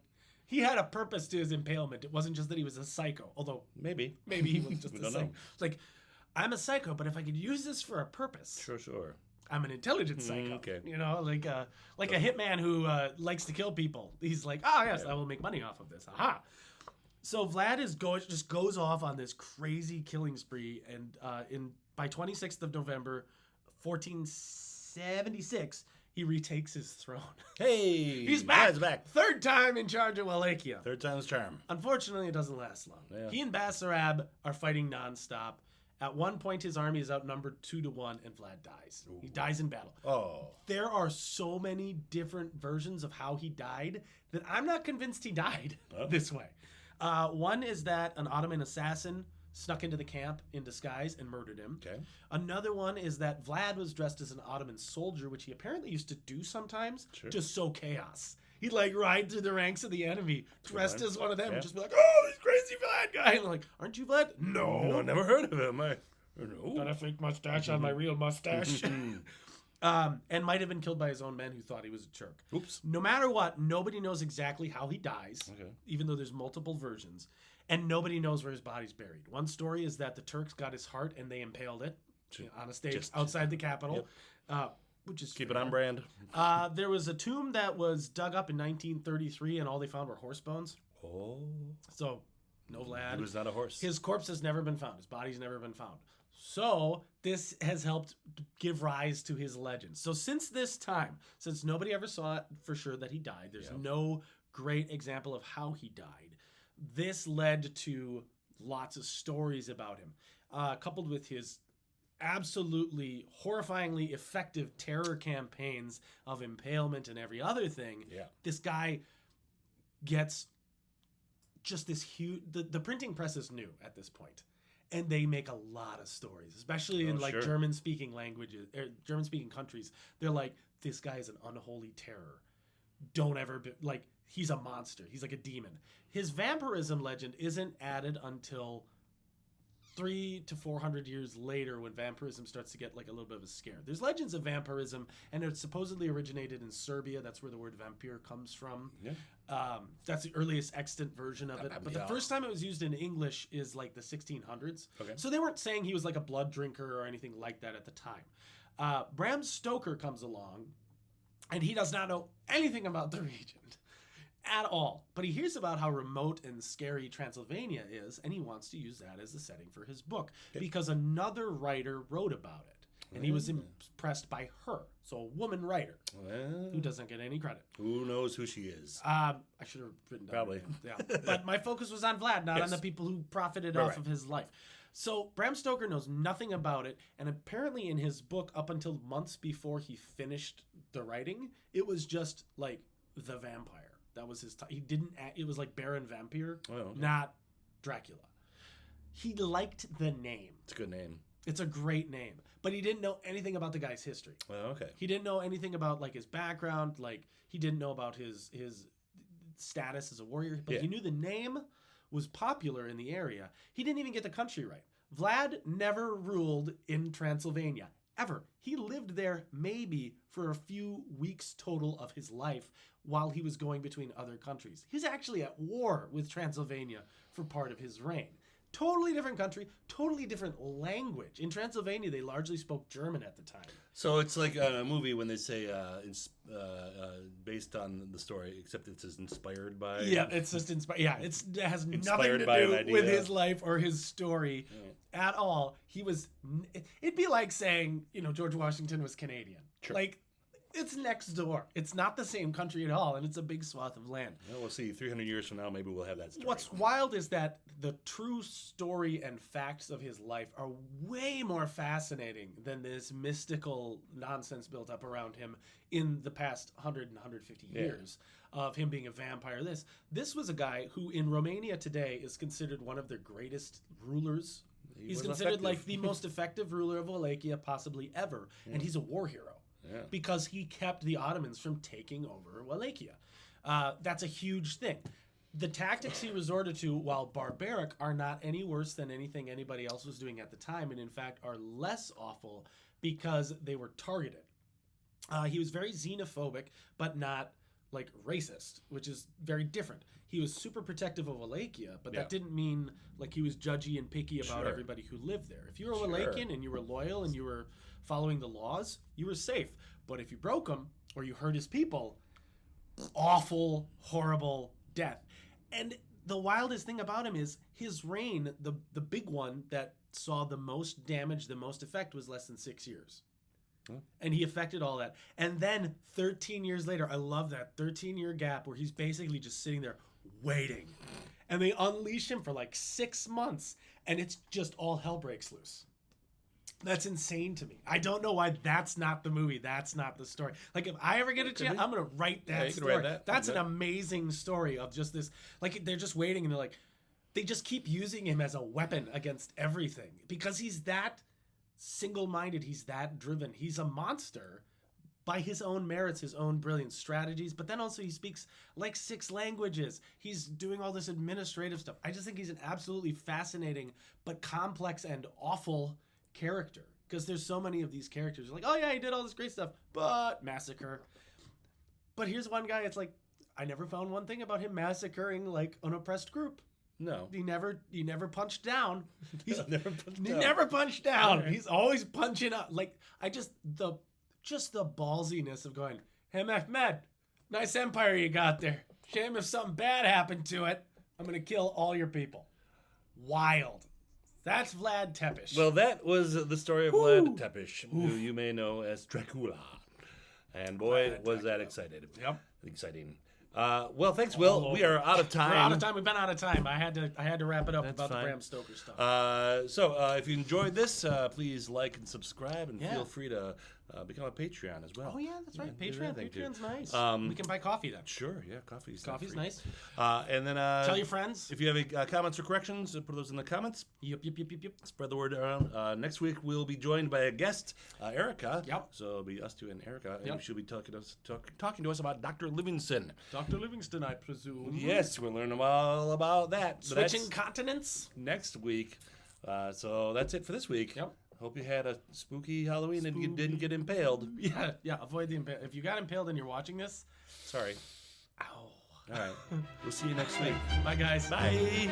He had a purpose to his impalement. It wasn't just that he was a psycho. Although maybe he was just a psycho. It's like, I'm a psycho, but if I could use this for a purpose. Sure. I'm an intelligent psycho. Okay. You know, like a hitman who likes to kill people. He's like, oh yes, I will make money off of this. Aha. So Vlad just goes off on this crazy killing spree, and by 26th of November, 1476, he retakes his throne. Hey, he's back. Vlad's back. Third time in charge of Wallachia. Third time's charm. Unfortunately, it doesn't last long. Yeah. He and Basarab are fighting nonstop. At one point, his army is outnumbered 2-1, and Vlad dies. Ooh. He dies in battle. Oh. There are so many different versions of how he died that I'm not convinced he died this way. One is that an Ottoman assassin snuck into the camp in disguise and murdered him. Okay. Another one is that Vlad was dressed as an Ottoman soldier, which he apparently used to do sometimes to sow chaos. He'd like ride through the ranks of the enemy dressed as one of them and just be like, oh, this crazy Vlad guy. And I'm like, aren't you Vlad? No, never heard of him. Got a fake mustache on my real mustache. And might have been killed by his own men who thought he was a jerk. Oops. No matter what, nobody knows exactly how he dies, even though there's multiple versions. And nobody knows where his body's buried. One story is that the Turks got his heart and they impaled it on a stage outside the capital. Which is keep it on brand. There was a tomb that was dug up in 1933, and all they found were horse bones. Oh. So No Vlad. He was not a horse. His corpse has never been found. His body's never been found. So this has helped give rise to his legend. So since this time, since nobody ever saw it for sure that he died, there's no great example of how he died. This led to lots of stories about him, coupled with his absolutely horrifyingly effective terror campaigns of impalement and every other thing. This guy gets just this huge... The printing press is new at this point. And they make a lot of stories, especially in like German-speaking languages, German-speaking countries. They're like, this guy is an unholy terror. Don't ever be like, he's a monster. He's like a demon. His vampirism legend isn't added until 300 to 400 years later, when vampirism starts to get like a little bit of a scare. There's legends of vampirism, and it supposedly originated in Serbia. That's where the word vampire comes from. That's the earliest extant version of it. But the first time it was used in English is like the 1600s. So they weren't saying he was like a blood drinker or anything like that at the time. Bram Stoker comes along, and he does not know anything about the region at all. But he hears about how remote and scary Transylvania is, and he wants to use that as the setting for his book because another writer wrote about it. And he was impressed by her. So a woman writer who doesn't get any credit. Who knows who she is? I should have written down. Probably. But my focus was on Vlad, not on the people who profited off of his life. So Bram Stoker knows nothing about it. And apparently in his book, up until months before he finished the writing, it was just like the vampire. That was his he didn't it was like Baron Vampire, not Dracula. He liked the name. It's a good name. It's a great name. But he didn't know anything about the guy's history. He didn't know anything about like his background, like he didn't know about his status as a warrior, but he knew the name was popular in the area. He didn't even get the country right. Vlad never ruled in Transylvania ever. He lived there maybe for a few weeks total of his life while he was going between other countries. He was actually at war with Transylvania for part of his reign. Totally different country, totally different language. In Transylvania, they largely spoke German at the time. So it's like a movie when they say based on the story, except it says inspired by. Yeah, it's just inspired. Yeah, it has nothing to do with his life or his story at all. He was. It'd be like saying, George Washington was Canadian. Like, it's next door. It's not the same country at all, and it's a big swath of land. Well, we'll see. 300 years from now, maybe we'll have that story. What's wild is that the true story and facts of his life are way more fascinating than this mystical nonsense built up around him in the past 100 and 150 years of him being a vampire. This was a guy who in Romania today is considered one of their greatest rulers. He's considered like the most effective ruler of Wallachia possibly ever, and he's a war hero. Because he kept the Ottomans from taking over Wallachia. That's a huge thing. The tactics he resorted to, while barbaric, are not any worse than anything anybody else was doing at the time, and in fact are less awful because they were targeted. He was very xenophobic, but not like racist, which is very different. He was super protective of Wallachia, but that didn't mean like he was judgy and picky about everybody who lived there. If you were a Wallachian and you were loyal and you were following the laws, you were safe. But if you broke them or you hurt his people, awful, horrible death. And the wildest thing about him is his reign, the big one that saw the most damage, the most effect, was less than 6 years. And he affected all that. And then 13 years later, I love that 13-year gap where he's basically just sitting there waiting. And they unleash him for like 6 months, and it's just all hell breaks loose. That's insane to me. I don't know why that's not the movie. That's not the story. Like, if I ever get a chance, I'm going to write that story. That's an amazing story of just this. Like, they're just waiting, and they're like, they just keep using him as a weapon against everything. Because he's that single-minded. He's that driven. He's a monster by his own merits, his own brilliant strategies. But then also he speaks like 6 languages. He's doing all this administrative stuff. I just think he's an absolutely fascinating but complex and awful character, because there's so many of these characters like, oh yeah, he did all this great stuff, but massacre. But here's one guy, it's like, I never found one thing about him massacring like an oppressed group. No, he never punched down. He never never punched down. Right. He's always punching up. Like, I just the ballsiness of going, hey Mehmed, nice empire you got there. Shame if something bad happened to it. I'm gonna kill all your people. Wild. That's Vlad Tepes. Well, that was the story of Vlad Tepes, who you may know as Dracula. And boy, was that excited. Yep. Exciting. Well, thanks, Will. We are out of time. We're out of time. We've been out of time. I had to wrap it up about fine. the Bram Stoker stuff. So if you enjoyed this, please like and subscribe, and feel free to become a Patreon as well. Oh yeah, that's right. Yeah, Patreon's nice. Um, we can buy coffee then. Sure, yeah, coffee's Coffee's free. nice. And then Tell your friends. if you have any comments or corrections, put those in the comments. Yep. Spread the word around. Next week we'll be joined by a guest, Erica. Yep. So it'll be us two and Erica, and Yep. she'll be talking to us about Dr. Livingston. Dr. Livingston, I presume. Yes, we'll learn all about that. But Switching that's continents. next week. So that's it for this week. Yep. Hope you had a spooky Halloween and you didn't get impaled. Yeah. Avoid the impale. If you got impaled and you're watching this, Sorry. ow. All right. We'll see you next week. Bye, guys. Bye.